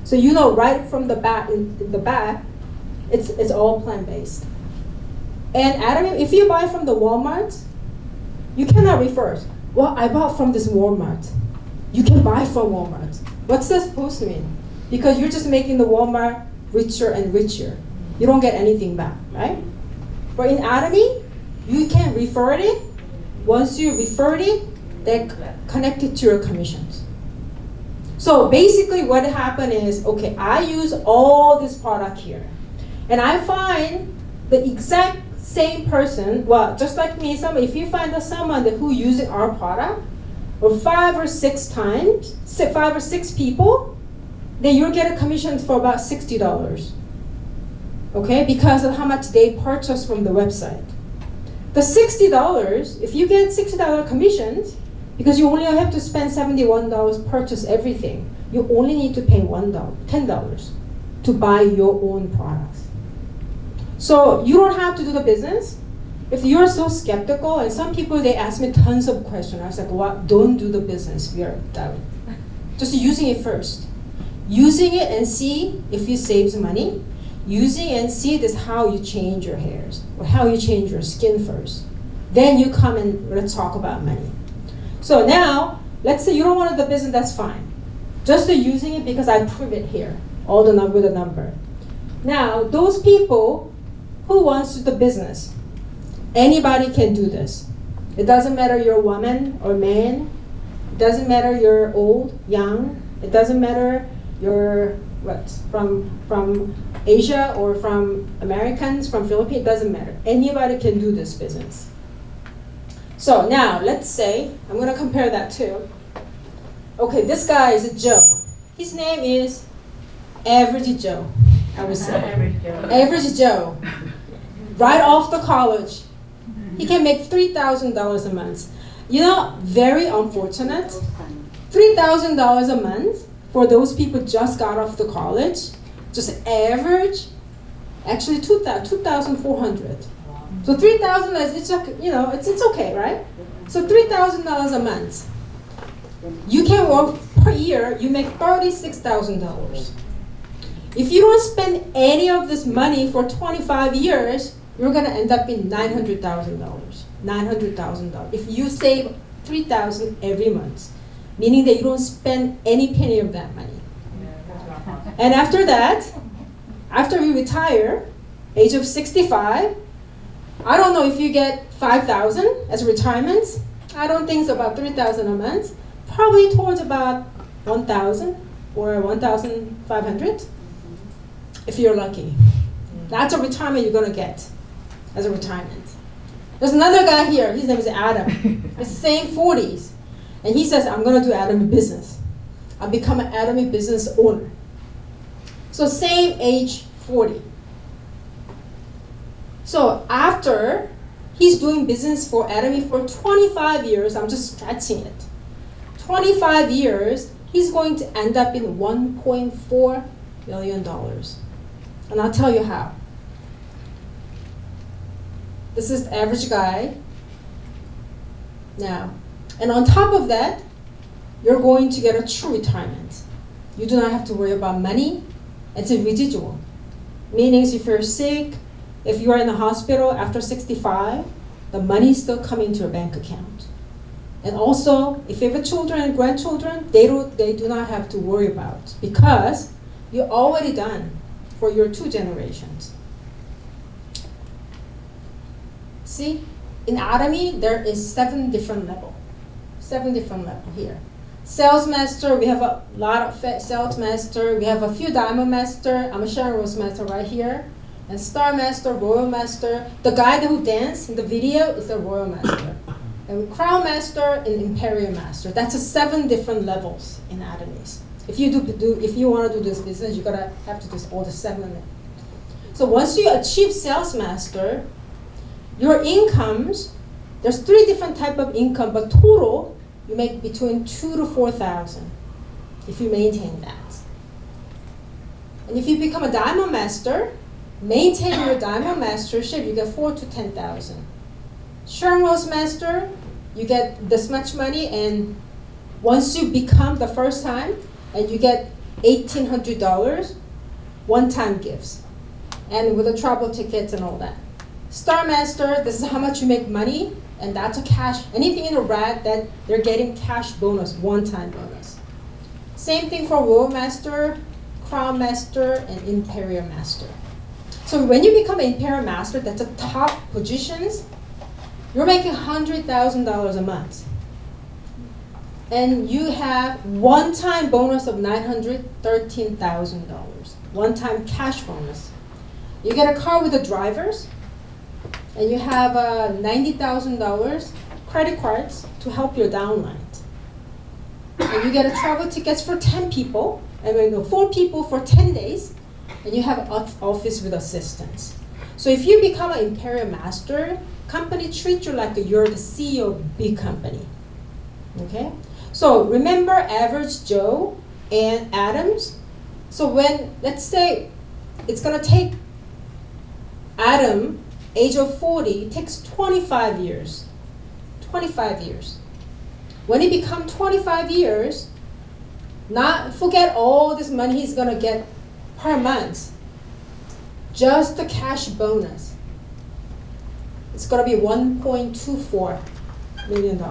So you know right from the back, it's all plant-based. And Atomy, if you buy from the Walmart, you cannot refer it. Well, I bought from this Walmart. You can buy from Walmart. What's that supposed to mean? Because you're just making the Walmart richer and richer. You don't get anything back, right? But in Atomy, you can refer it. Once you refer it, they connect it to your commissions. So basically what happened is, okay, I use all this product here. And I find the exact same person, well, just like me, if you find someone who uses our product, or 5 or 6 times, 5 or 6 people, then you'll get a commission for about $60. Okay, because of how much they purchase from the website. The $60, if you get $60 commissions, because you only have to spend $71 purchase everything, you only need to pay $10 to buy your own products. So you don't have to do the business. If you're so skeptical, and some people, they ask me tons of questions. I was like, well, don't do the business. We are done. Just using it first. Using it and see if it saves money. Using it and see this how you change your hairs or how you change your skin first. Then you come and let's talk about money. So now, let's say you don't want the business, that's fine. Just using it because I prove it here, all the number with a number. Now, those people who wants the business, anybody can do this. It doesn't matter you're a woman or man. It doesn't matter you're old, young. It doesn't matter you're from Asia or from Americans, from Philippines. It doesn't matter. Anybody can do this business. So now, let's say, I'm going to compare that too. Okay, this guy is a Joe. His name is Average Joe, I would say. Average Joe. Right off the college. He can make $3,000 a month. You know, very unfortunate. $3,000 a month for those people just got off the college. Just average, actually 2,400. So 3,000 is, it's okay, right? So $3,000 a month. You can work per year, you make $36,000. If you don't spend any of this money for 25 years, you're gonna end up in $900,000. $900,000. If you save $3,000 every month, meaning that you don't spend any penny of that money. And after that, after you retire, age of 65, I don't know if you get 5,000 as retirement. I don't think it's about 3,000 a month. Probably towards about 1,000 or 1,500, if you're lucky. That's a retirement you're gonna get as a retirement. There's another guy here. His name is Adam. He's the same 40s, and he says, "I'm gonna do Atomy business. I'll become an Atomy business owner." So same age, 40. So after he's doing business for Atomy for 25 years, I'm just stretching it. 25 years, he's going to end up in $1.4 million. And I'll tell you how. This is the average guy. Now, and on top of that, you're going to get a true retirement. You do not have to worry about money. It's a residual. Meaning if you're sick, if you are in the hospital after 65, the money is still coming to your bank account. And also, if you have children and grandchildren, they do not have to worry about, because you're already done for your 2 generations. See, in Atomy, there is 7 different levels. 7 different levels here. Sales master, we have a lot of sales master. We have a few diamond master. I'm a Sharon Rose master right here. And star master, royal master. The guy who danced in the video is a royal master. And crown master and imperial master. That's 7 different levels in Atomies. If you want to do this business, you gotta have to do all the 7. So once you achieve sales master, your incomes, there's 3 different type of income, but total you make between 2,000 to 4,000 if you maintain that. And if you become a diamond master, maintain your diamond mastership, you get 4,000 to 10,000. Sharon Rose master, you get this much money, and once you become the first time, and you get $1,800 one-time gifts, and with the travel tickets and all that. Star master, this is how much you make money, and that's a cash. Anything in the red, that they're getting cash bonus, one-time bonus. Same thing for royal master, crown master, and imperial master. So when you become an imperial master, that's the top positions. You're making $100,000 a month. And you have one-time bonus of $913,000. One-time cash bonus. You get a car with the drivers, and you have $90,000 credit cards to help your downline. And you get a travel tickets for 10 people, and 4 people for 10 days, and you have an office with assistants. So if you become an imperial master, company treats you like you're the CEO of a big company. Okay? So remember average Joe and Adams. So when, let's say, it's gonna take Adam, age of 40, takes 25 years. 25 years. When he becomes 25 years, not forget all this money he's gonna get per month. Just the cash bonus. It's gonna be $1.24 million.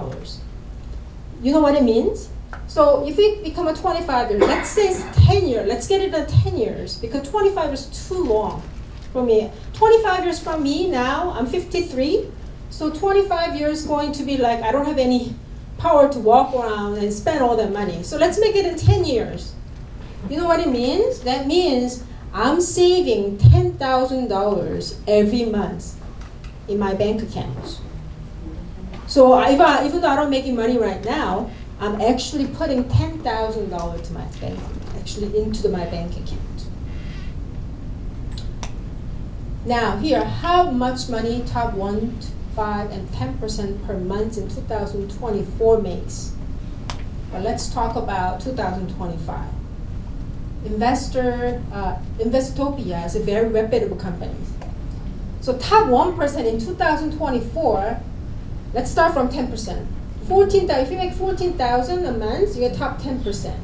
You know what it means? So if we become a 25 years, let's say it's 10 years, let's get it at 10 years, because 25 is too long for me. 25 years from me now, I'm 53, so 25 years going to be like, I don't have any power to walk around and spend all that money. So let's make it in 10 years. You know what it means? That means I'm saving $10,000 every month in my bank account. So even though I don't making money right now, I'm actually putting $10,000 to my bank, actually into my bank account. Now here, how much money top 1, 5, and 10% per month in 2024 makes? Well, let's talk about 2025. Investopia is a very reputable company. So top 1% in 2024, let's start from 10%. 14,000. If you make 14,000 a month, you get top 10%.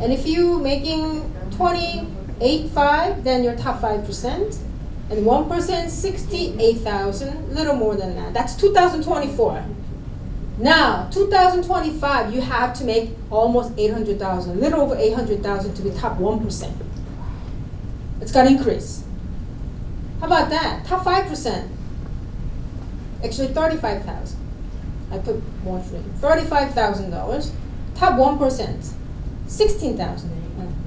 And if you making 28.5, then you're top 5%. And 1%, 68,000, little more than that. That's 2024. Now, 2025, you have to make almost 800,000, little over 800,000 to be top 1%. It's got to increase. How about that? Top 5%. Actually, 35,000. I put more for it. $35,000. Top 1%. 16,000.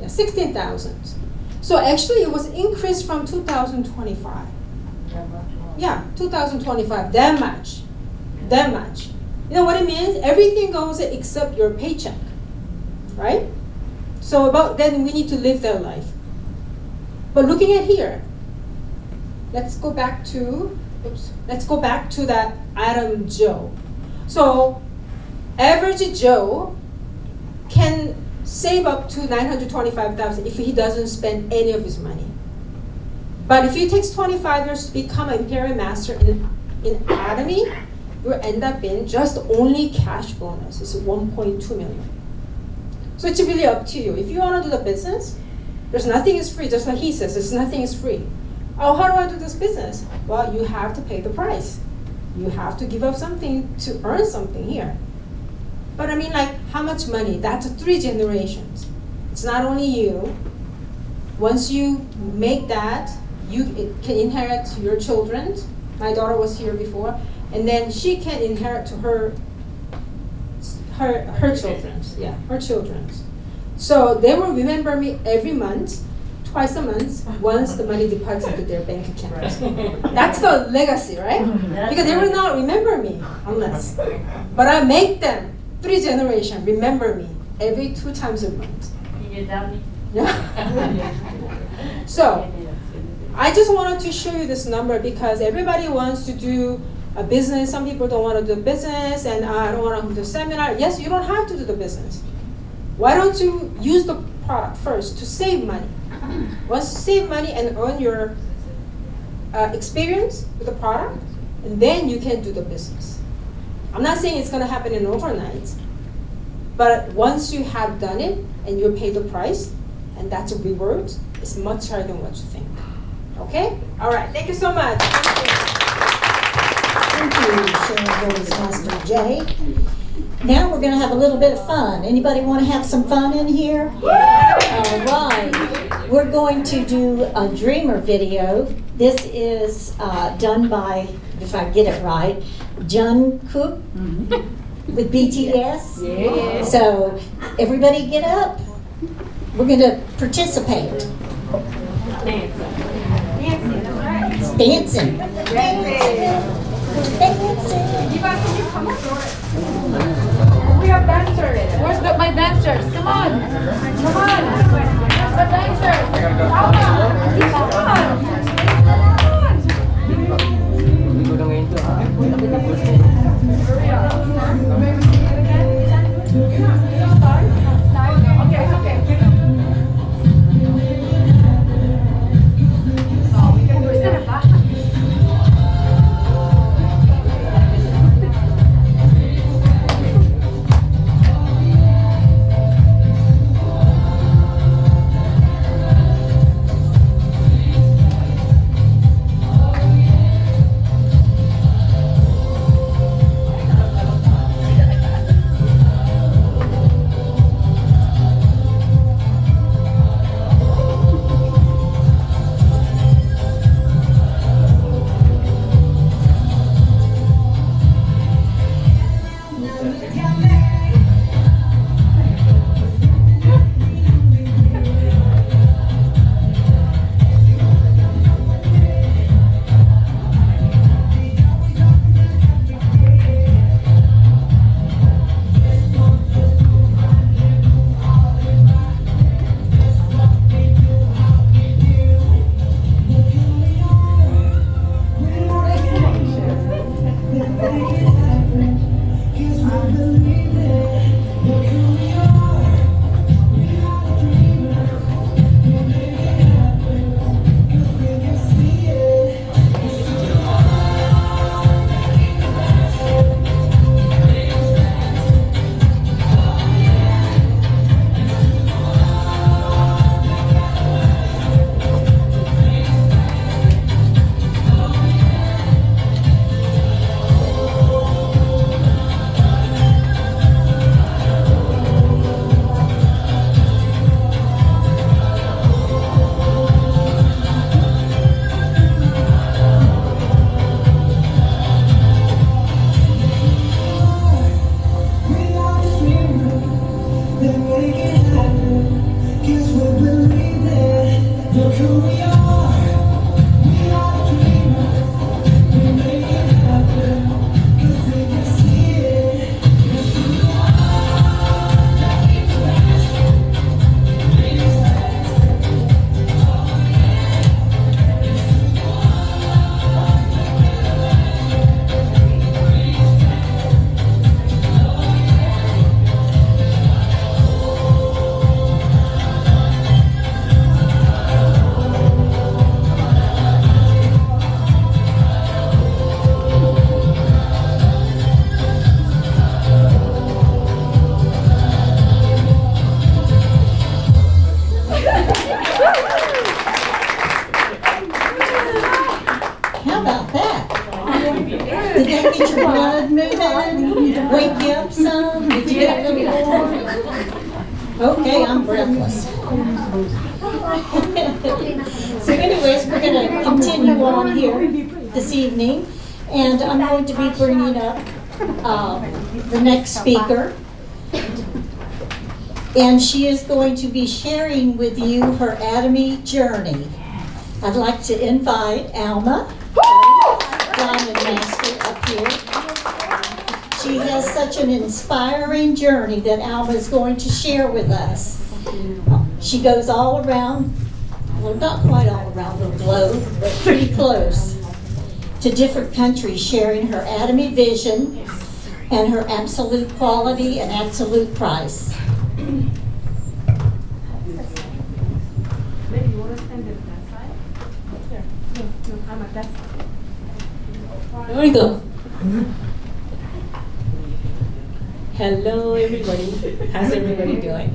Yeah, 16,000. So actually, it was increased from 2025. Yeah, 2025. That much. That much. You know what it means? Everything goes except your paycheck, right? So about then we need to live that life. But looking at here, let's go back to that Adam Joe. So average Joe can save up to $925,000 if he doesn't spend any of his money. But if it takes 25 years to become an imperial master in Atomy, you end up in just only cash bonus. It's 1.2 million. So it's really up to you. If you want to do the business, there's nothing is free. Just like he says, there's nothing is free. Oh, how do I do this business? Well, you have to pay the price. You have to give up something to earn something here. But I mean, like, how much money? That's 3 generations. It's not only you. Once you make that, you can inherit to your children. My daughter was here before. And then she can inherit to her her children's. Yeah, her children's. So they will remember me every month, twice a month, once the money deposits into their bank account. That's the legacy, right? Because they will not remember me unless. But I make them, 3 generations, remember me every 2 times a month. Yeah. So, I just wanted to show you this number because everybody wants to do a business. Some people don't want to do business, and I don't want to do seminar. Yes, you don't have to do the business. Why don't you use the product first to save money? Once you save money and earn your experience with the product, and then you can do the business. I'm not saying it's going to happen in overnight, but once you have done it and you pay the price, and that's a reward, it's much higher than what you think. Okay? All right. Thank you so much. Thank you, Sharon Rose Master Jay. Now we're going to have a little bit of fun. Anybody want to have some fun in here? All right. We're going to do a dreamer video. This is done by, if I get it right, JungAe with BTS. Yes. So everybody get up. We're going to participate. Dancing. We are dancers. Where's my dancers? Come on. Come on. Where's the dancers? Come on. Okay, okay. Oh, we can do it. Wake you up some? Did you get a little more? Okay, I'm breathless. So anyways, we're going to continue on here this evening, and I'm going to be bringing up the next speaker. and she is going to be sharing with you her Atomy journey. I'd like to invite Alma, Diamond Master, up here. She has such an inspiring journey that Alma is going to share with us. She goes all around, well, not quite all around the globe, but pretty close, to different countries, sharing her Atomy vision and her absolute quality and absolute price. There we go. Hello, everybody. How's everybody doing?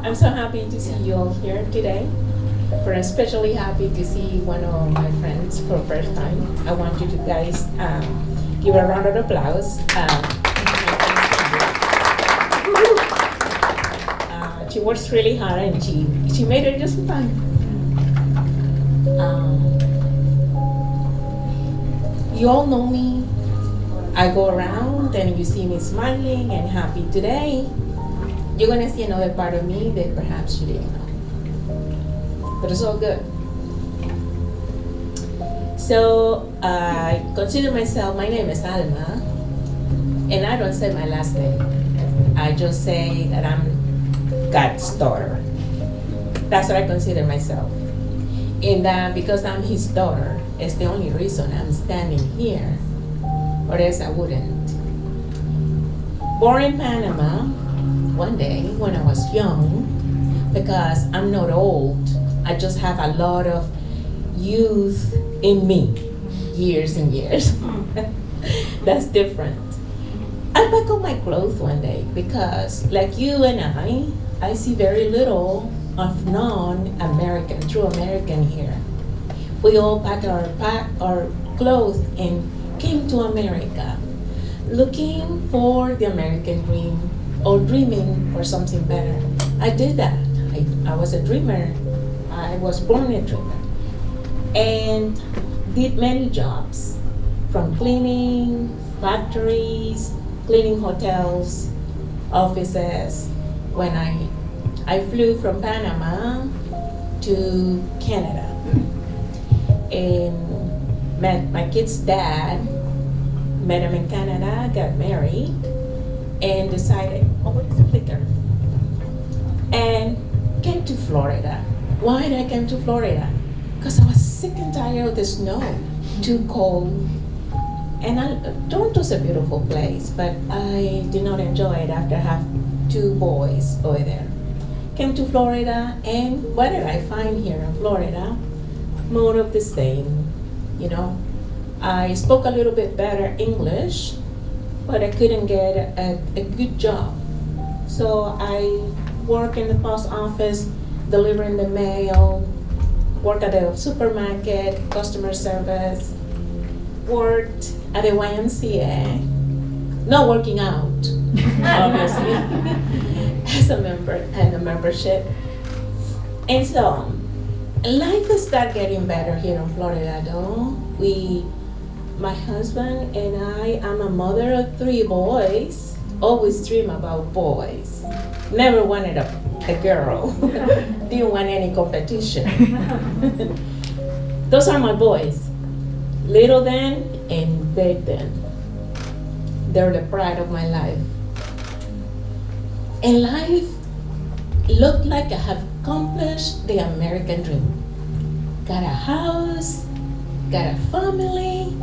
I'm so happy to see you all here today. But especially happy to see one of my friends for the first time. I want you to guys give a round of applause. She works really hard and she made it just in time. You all know me. I go around and you see me smiling and happy today. You're gonna see another part of me that perhaps you didn't know. But it's all good. So I consider myself, my name is Alma, and I don't say my last name. I just say that I'm God's daughter. That's what I consider myself. And because I'm his daughter, it's the only reason I'm standing here, or else I wouldn't. Born in Panama, one day when I was young, because I'm not old, I just have a lot of youth in me, years and years. That's different. I pack up my clothes one day because, like you and I see very little of non-American, true American here. We all pack our clothes and came to America, looking for the American dream or dreaming for something better. I did that. I was a dreamer. I was born a dreamer and did many jobs, from cleaning factories, cleaning hotels, offices. When I flew from Panama to Canada and met my kid's dad, met him in Canada, got married, and decided, oh, what is a flicker? And came to Florida. Why did I come to Florida? Because I was sick and tired of the snow, too cold. And Toronto's a beautiful place, but I did not enjoy it after I have 2 boys over there. Came to Florida, and what did I find here in Florida? More of the same, you know. I spoke a little bit better English, but I couldn't get a good job. So I worked in the post office, delivering the mail, worked at the supermarket, customer service, worked at the YMCA, not working out, obviously, as a member and a membership. And so, life is start getting better here in Florida though. My husband and I, I'm a mother of 3 boys, always dream about boys. Never wanted a girl, didn't want any competition. Those are my boys, little then and big then. They're the pride of my life. And life looked like I have accomplished the American dream. Got a house, got a family,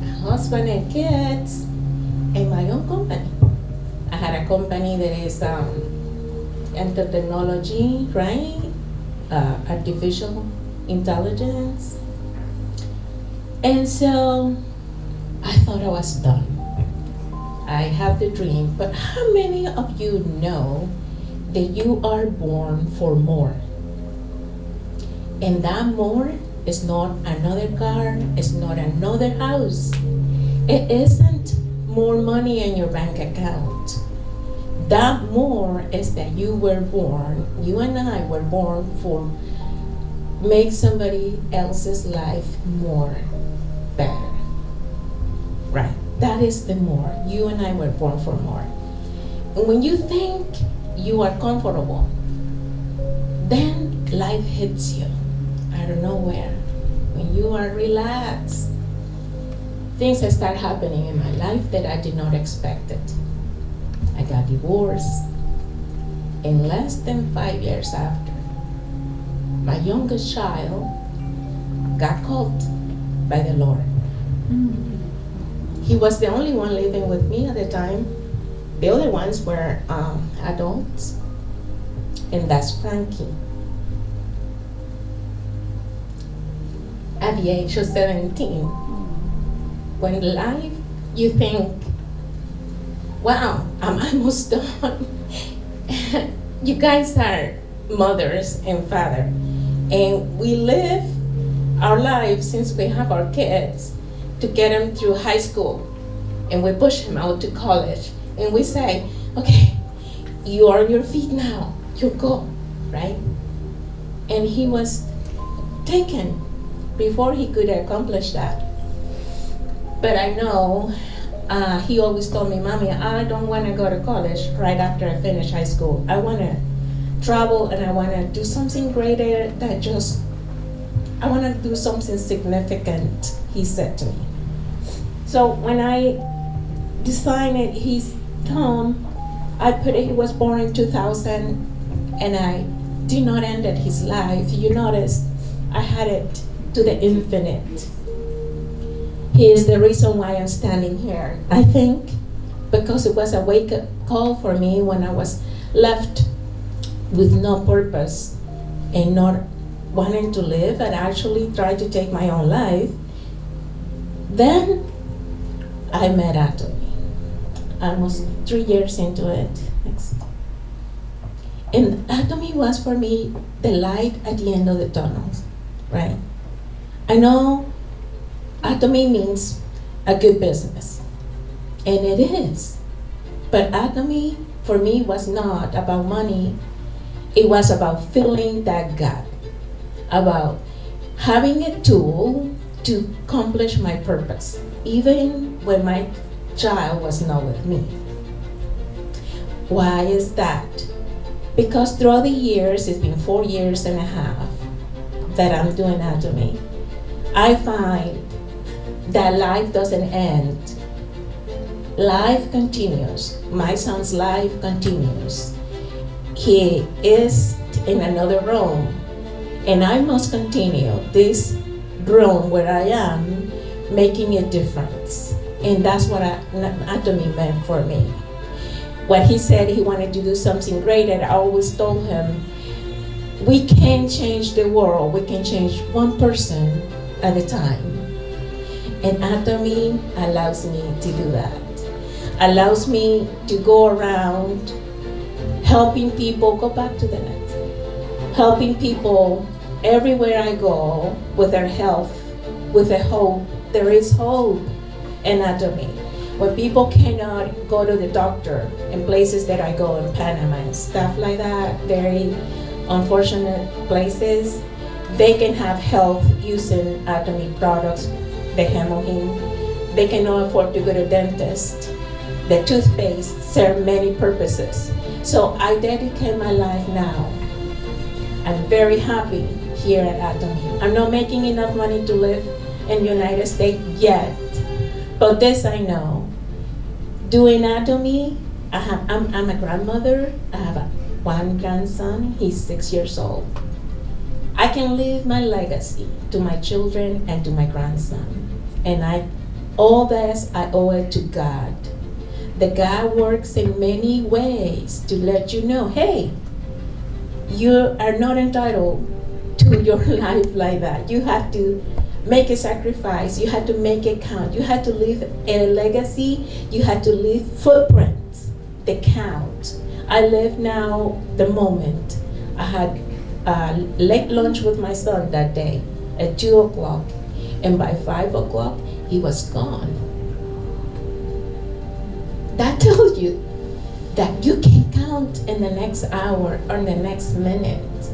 a husband and kids, and my own company. I had a company that is enter technology, right? Artificial intelligence. And so I thought I was done. I have the dream, but how many of you know that you are born for more? And that more is not another car, it's not another house. It isn't more money in your bank account. That more is that you were born, you and I were born for make somebody else's life more better. Right, that is the more. You and I were born for more. And when you think you are comfortable, then life hits you out of nowhere. When you are relaxed, things that start happening in my life that I did not expect it. I got divorced. In less than 5 years after, my youngest child got called by the Lord. He was the only one living with me at the time. The other ones were adults, and that's Frankie. At the age of 17, when in life you think, wow, I'm almost done. You guys are mothers and father, and we live our lives since we have our kids to get them through high school, and we push them out to college, and we say, okay, you are on your feet now, you go, right? And he was taken before he could accomplish that. But I know he always told me, Mommy, I don't want to go to college right after I finish high school. I want to travel, and I want to do something greater that just, I want to do something significant, he said to me. So when I decided his term, I put it, he was born in 2000, and I did not end his life. You notice I had it to the infinite. He is the reason why I'm standing here. I think because it was a wake-up call for me when I was left with no purpose and not wanting to live, and actually tried to take my own life. Then I met Atomy. Almost 3 years into it. And Atomy was for me the light at the end of the tunnel, right? I know Atomy means a good business, and it is. But Atomy for me was not about money. It was about filling that gap, about having a tool to accomplish my purpose, even when my child was not with me. Why is that? Because throughout the years, it's been 4 years and a half that I'm doing Atomy, I find that life doesn't end. Life continues. My son's life continues. He is in another room, and I must continue this room where I am, making a difference. And that's what Atomy meant for me. When he said he wanted to do something greater, I always told him, we can't change the world, we can change one person at a time. And Atomy allows me to do that. Allows me to go around helping people, go back to the next, helping people everywhere I go with their health, with a hope. There is hope in Atomy. When people cannot go to the doctor in places that I go in Panama and stuff like that, very unfortunate places, they can have health using Atomy products, the hemoheme. They cannot afford to go to dentist. The toothpaste serve many purposes. So I dedicate my life now. I'm very happy here at Atomy. I'm not making enough money to live in the United States yet, but this I know. Doing Atomy, I'm a grandmother. I have one grandson. He's 6 years old. I can leave my legacy to my children and to my grandson. And all this, I owe it to God. The God works in many ways to let you know, hey, you are not entitled to your life like that. You have to make a sacrifice. You have to make it count. You have to leave a legacy. You have to leave footprints that count. I live now the moment. I had late lunch with my son that day at 2 o'clock, and by 5 o'clock, he was gone. That tells you that you can count in the next hour or the next minute.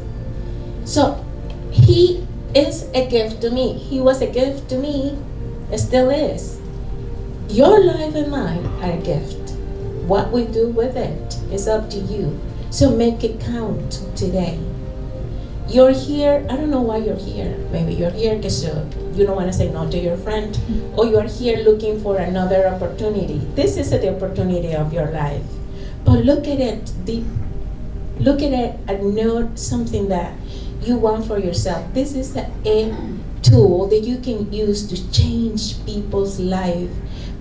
So he is a gift to me. He was a gift to me. It still is. Your life and mine are a gift. What we do with it is up to you. So make it count today. You're here, I don't know why you're here. Maybe you're here because you don't want to say no to your friend, or you're here looking for another opportunity. This is the opportunity of your life. But look at it deep. Look at it and know something that you want for yourself. This is a tool that you can use to change people's life.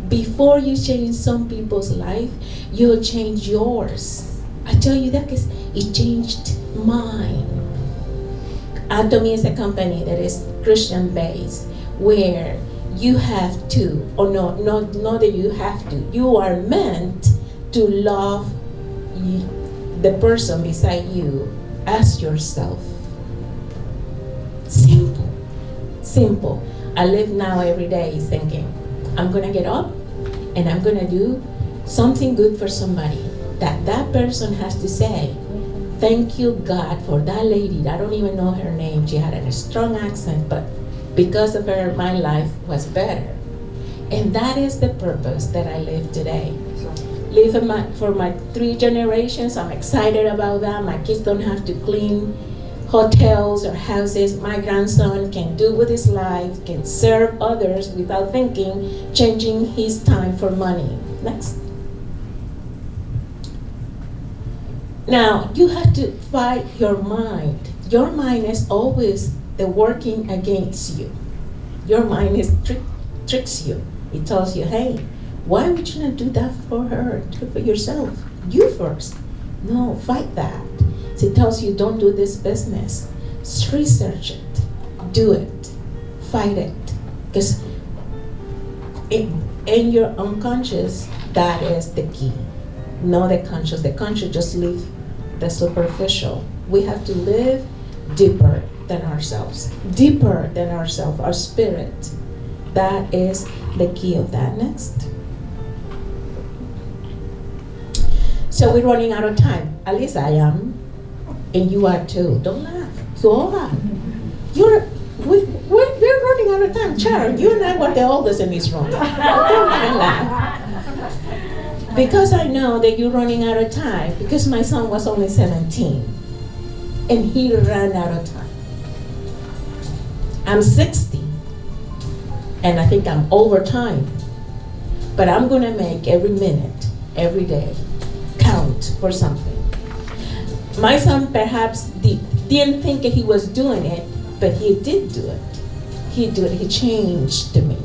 Before you change some people's life, you'll change yours. I tell you that because it changed mine. Atomy is a company that is Christian based, where you have to, or not that you have to, you are meant to love the person beside you as yourself. Simple, simple. I live now every day thinking, I'm gonna get up and I'm gonna do something good for somebody that person has to say, thank you God for that lady. I don't even know her name. She had a strong accent, but because of her, my life was better. And that is the purpose that I live today. Live for my 3 generations. I'm excited about that. My kids don't have to clean hotels or houses. My grandson can do with his life, can serve others without thinking, changing his time for money. Next. Now, you have to fight your mind. Your mind is always working against you. Your mind tricks you. It tells you, hey, why would you not do that for her? Do it for yourself. You first. No, fight that. So it tells you, don't do this business. Research it. Do it. Fight it. Because in your unconscious, that is the key. Not the conscious. The conscious just live the superficial. We have to live deeper than ourselves. Deeper than ourselves, our spirit. That is the key of that. Next. So we're running out of time. At least I am. And you are too. Don't laugh. You all laugh. We're running out of time. Sharon, you and I were the oldest in this room. Don't laugh. Because I know that you're running out of time, because my son was only 17 and he ran out of time. I'm 60 and I think I'm over time, but I'm gonna make every minute, every day count for something. My son perhaps didn't think that he was doing it, but he did do it. He changed me,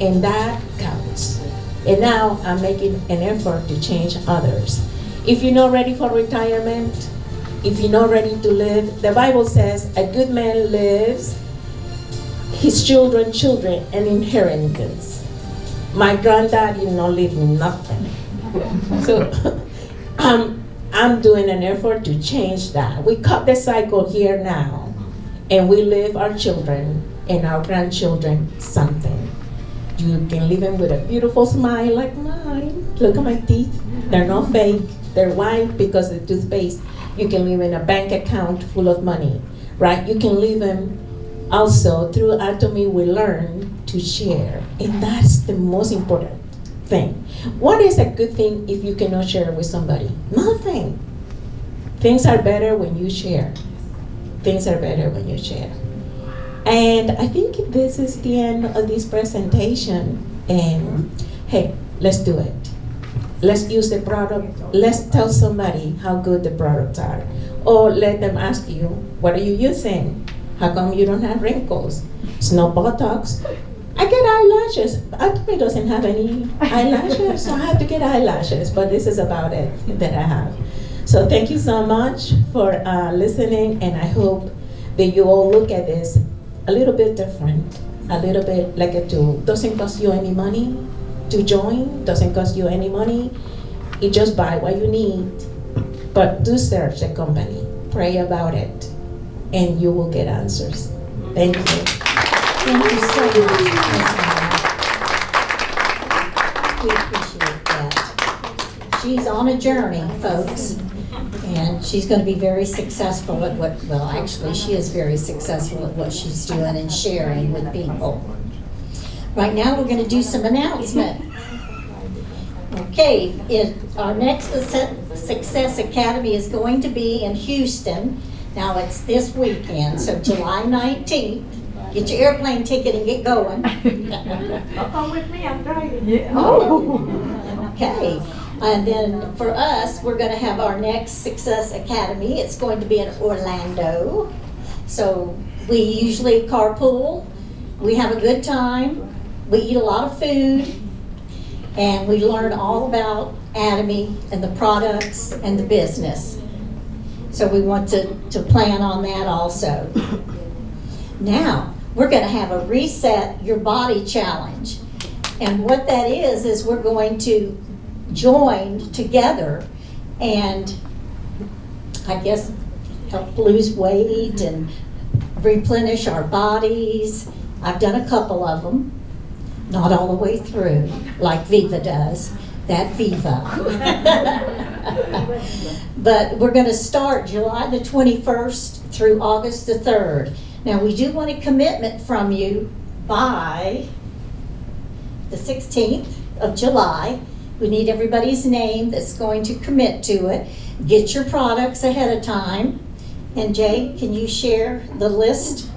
and that counts. And now I'm making an effort to change others. If you're not ready for retirement, if you're not ready to live, the Bible says a good man lives his children, an inheritance. My granddad did not leave nothing. So I'm doing an effort to change that. We cut the cycle here now, and we leave our children and our grandchildren something. You can leave them with a beautiful smile like mine. Look at my teeth. They're not fake. They're white because of the toothpaste. You can leave in a bank account full of money, right? You can leave them also through Atomy. We learn to share, and that's the most important thing. What is a good thing if you cannot share with somebody? Nothing. Things are better when you share. Things are better when you share. And I think this is the end of this presentation. And hey, let's do it. Let's use the product. Let's tell somebody how good the products are. Or let them ask you, what are you using? How come you don't have wrinkles? It's no Botox. I get eyelashes. Atomy doesn't have any eyelashes, so I have to get eyelashes. But this is about it that I have. So thank you so much for listening, and I hope that you all look at this a little bit different, a little bit like a tool. Doesn't cost you any money to join, doesn't cost you any money. You just buy what you need, but do search the company, pray about it, and you will get answers. Thank you. Thank you so much. We appreciate that. She's on a journey, folks. And she's going to be very successful at actually she is very successful at what she's doing and sharing with people. Right now we're going to do some announcement. Okay, our next Success Academy is going to be in Houston. Now, it's this weekend, so July 19th. Get your airplane ticket and get going. Come with me, I'm driving. Okay, and then for us, we're going to have our next Success Academy. It's going to be in Orlando. So we usually carpool. We have a good time. We eat a lot of food. And we learn all about Atomy and the products and the business. So we want to plan on that also. Now, we're going to have a Reset Your Body Challenge. And what that is we're going to join together and, I guess, help lose weight and replenish our bodies. I've done a couple of them. Not all the way through, like Viva does, that Viva. But we're going to start July the 21st through August the 3rd. Now, we do want a commitment from you by the 16th of July. We need everybody's name that's going to commit to it. Get your products ahead of time. And Jay, can you share the list?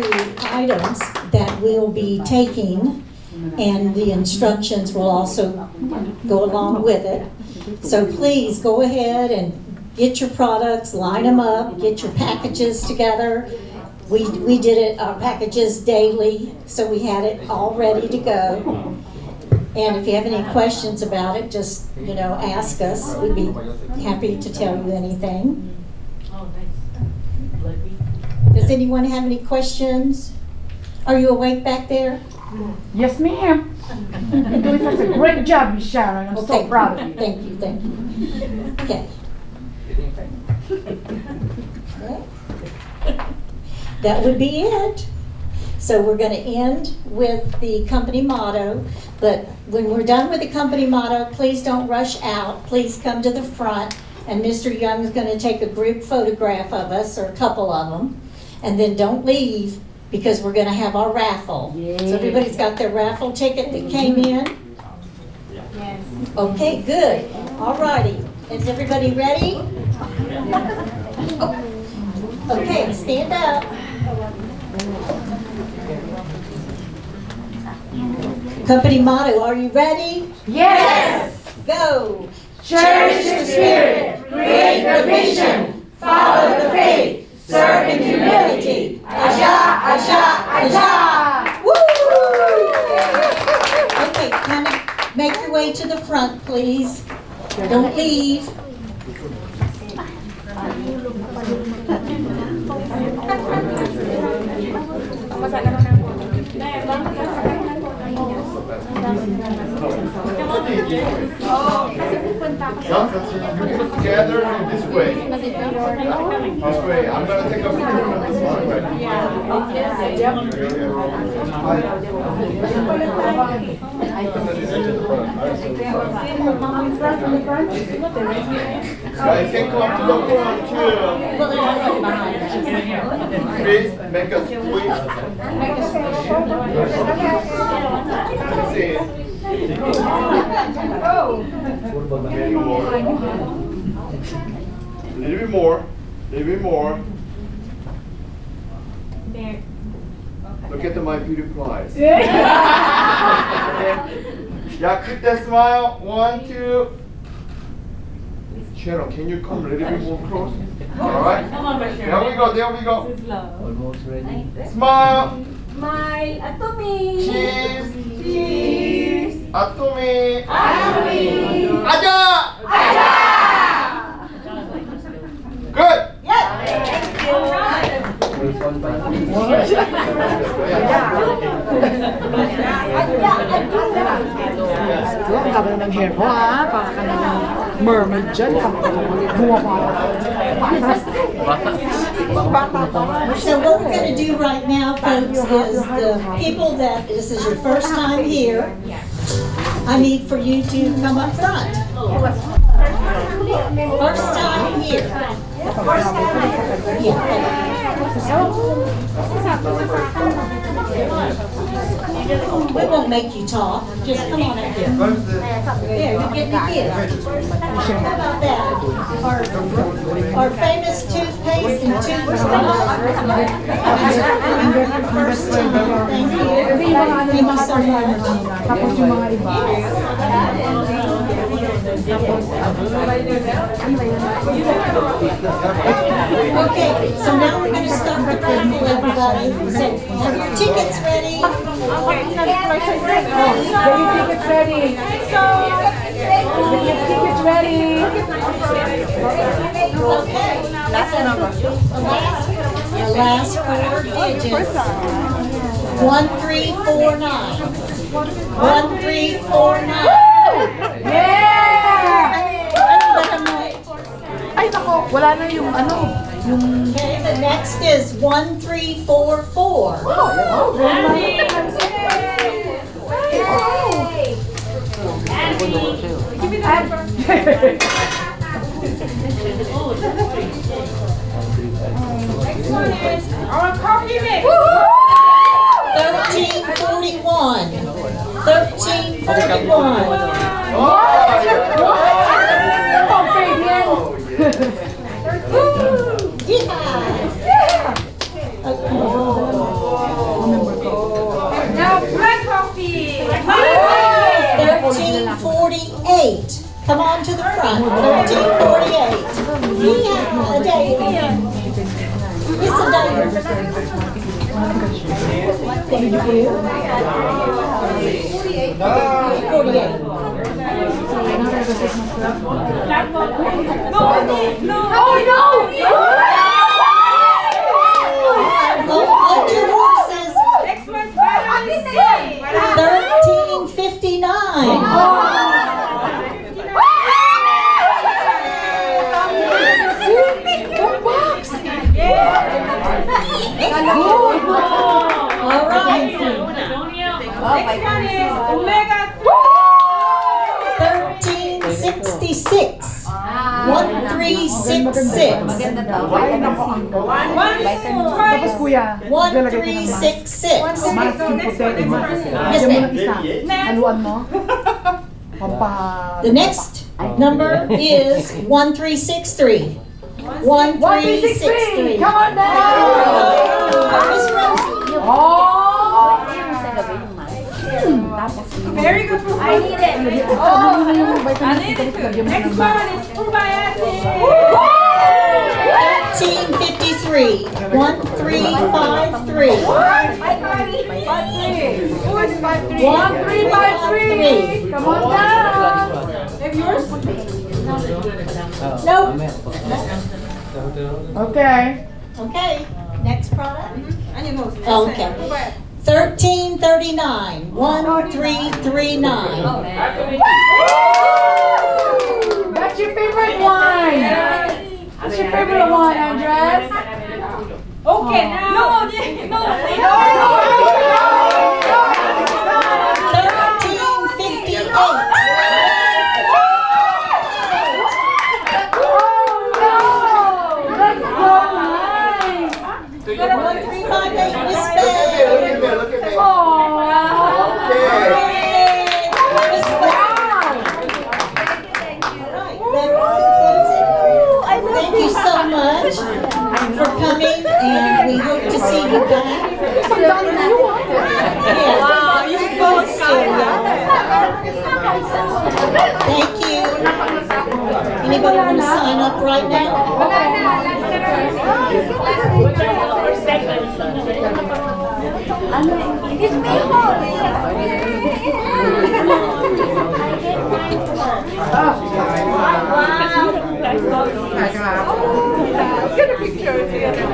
the items that we'll be taking and the instructions will also go along with it. So please go ahead and get your products, line them up, get your packages together. We did it, our packages daily, so we had it all ready to go. And if you have any questions about it, just, ask us. We'd be happy to tell you anything. Does anyone have any questions? Are you awake back there? Yes, ma'am. You're doing such a great job, Miss Sharon. I'm so proud of you. Thank you, thank you. Okay. That would be it. So we're going to end with the company motto, but when we're done with the company motto, please don't rush out. Please come to the front, and Mr. Young is going to take a group photograph of us, or a couple of them, and then don't leave because we're going to have our raffle. So everybody's got their raffle ticket that came in? Yes. Okay, good. All righty. Is everybody ready? Oh. Okay, stand up. Company motto, are you ready? Yes! Go! Cherish the spirit, create the vision, follow the faith, serve in humility. Aja, aja, aja! Woo! Okay, kind of make your way to the front, please. Don't leave. Together in this way. This way. I'm going to take a picture of this one. Guys, can come to the front too. Please make a squeeze. See. A little bit more. A little bit more. Look at my beautiful eyes. Yeah, keep that smile. 1, 2. Cheryl, can you come a little bit more close? All right. There we go. There we go. Almost ready. Smile. Smile. Atomy. Cheese. Cheese. Atomy. Atomy. Aja. Aja. Good. Ang gaba ng hair mo, ha? Para ka naman mermaid dyan. So what we're going to do right now, folks, is the people that this is your first time here, I need for you to come up front. First time here. We won't make you talk. Just come on up here. There, you get the gift. How about that? Our famous toothpaste and toothbrush. First time. Thank you. Thank you so much. Tapos yung mga iba. Okay, so now we're going to start the raffle, everybody. So have your tickets ready. Get your tickets ready. Get your tickets ready. Okay. The last 4 digits. 1349. 1349. Yeah! Ay, nako, wala na yung yung... Okay, the next is 1344. Next one is our coffee mix. 1341. 1341. Now black coffee. front, 1348. We have a day. It's a day. Thank you. 48. Hold your horses. 1359. All right. 1366. 1366. 1366. Yes, ma'am. The next number is 1363. 1363. Come on now. Miss Rosie. Very good. I need it. I need it too. Next one is Purbayati. 1353. 1353. 1353. Come on down. Have yours? Nope. Okay. Okay. Next product. Animals. Okay. 1339. 1339. That's your favorite one. That's your favorite one, Andres. Okay, now. No. 1358. Thank you so much for coming, and we hope to see you back. Wow, you both Thank you. Anybody want to sign up right now? Get a picture together.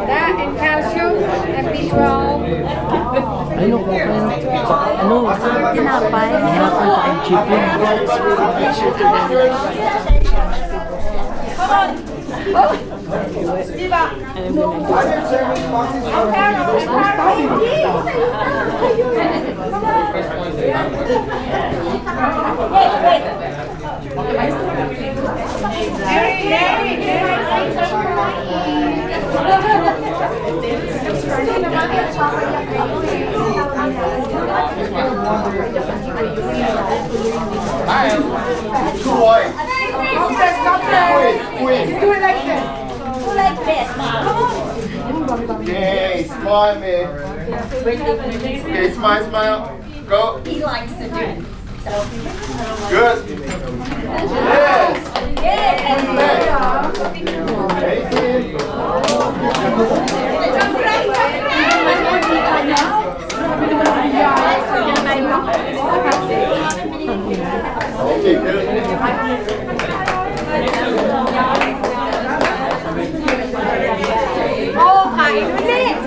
That and calcium and B12. Come on. Diba? Too white. Stop there. Do it like this. Like this. Okay, smile, man. Okay, smile. Go. He likes to do it. Good. Yes. Okay, good. Oh, kain ulit.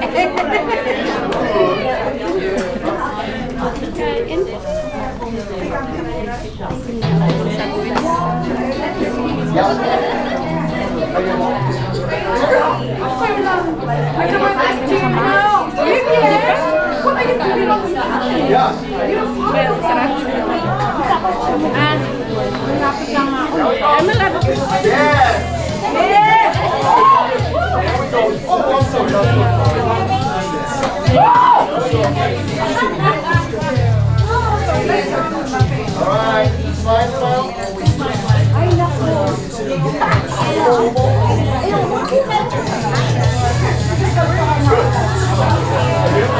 Alright, smile.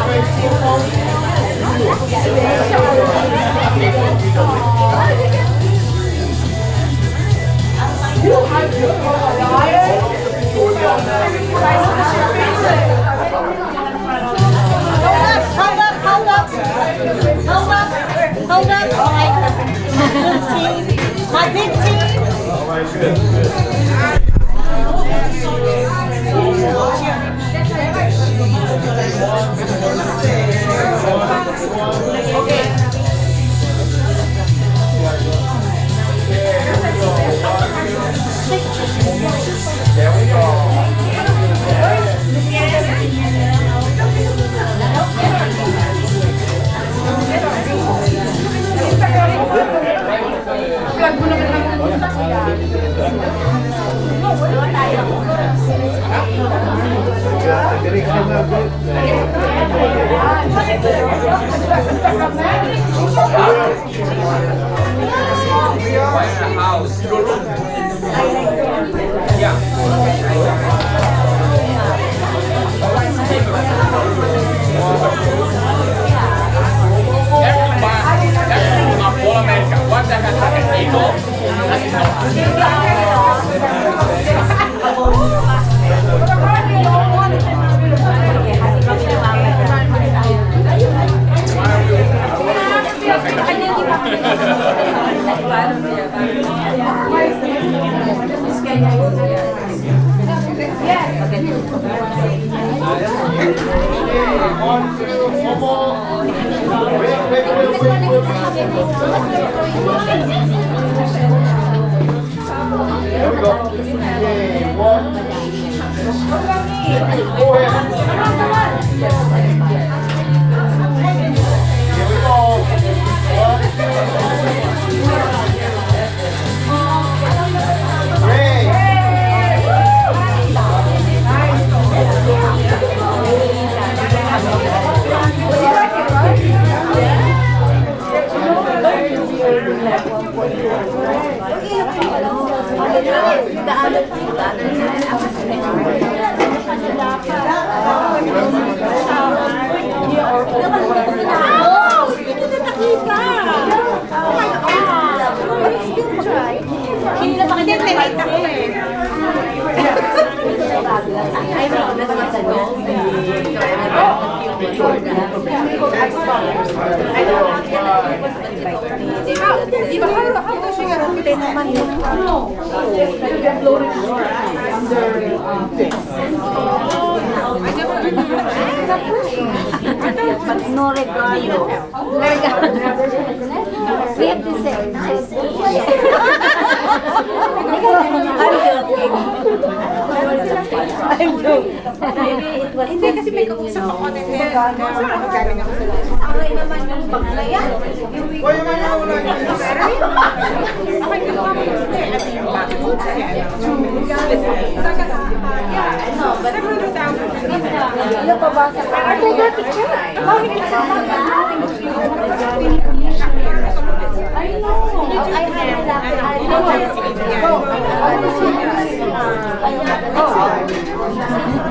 Good. Hold up. My big team. There we go. There we go. Okay, one. Go ahead. Here we go. But no regalo. We have to say nice. I'm joking. Maybe it was Hindi kasi may kausap ako na magaling ako sa Aray naman yung bagla yan. Oye, wala. Okay, hindi. Ito yung bakit ko siya. No, but Ano pa ba sa I take your picture. Bakit ka I know. I have that. I know.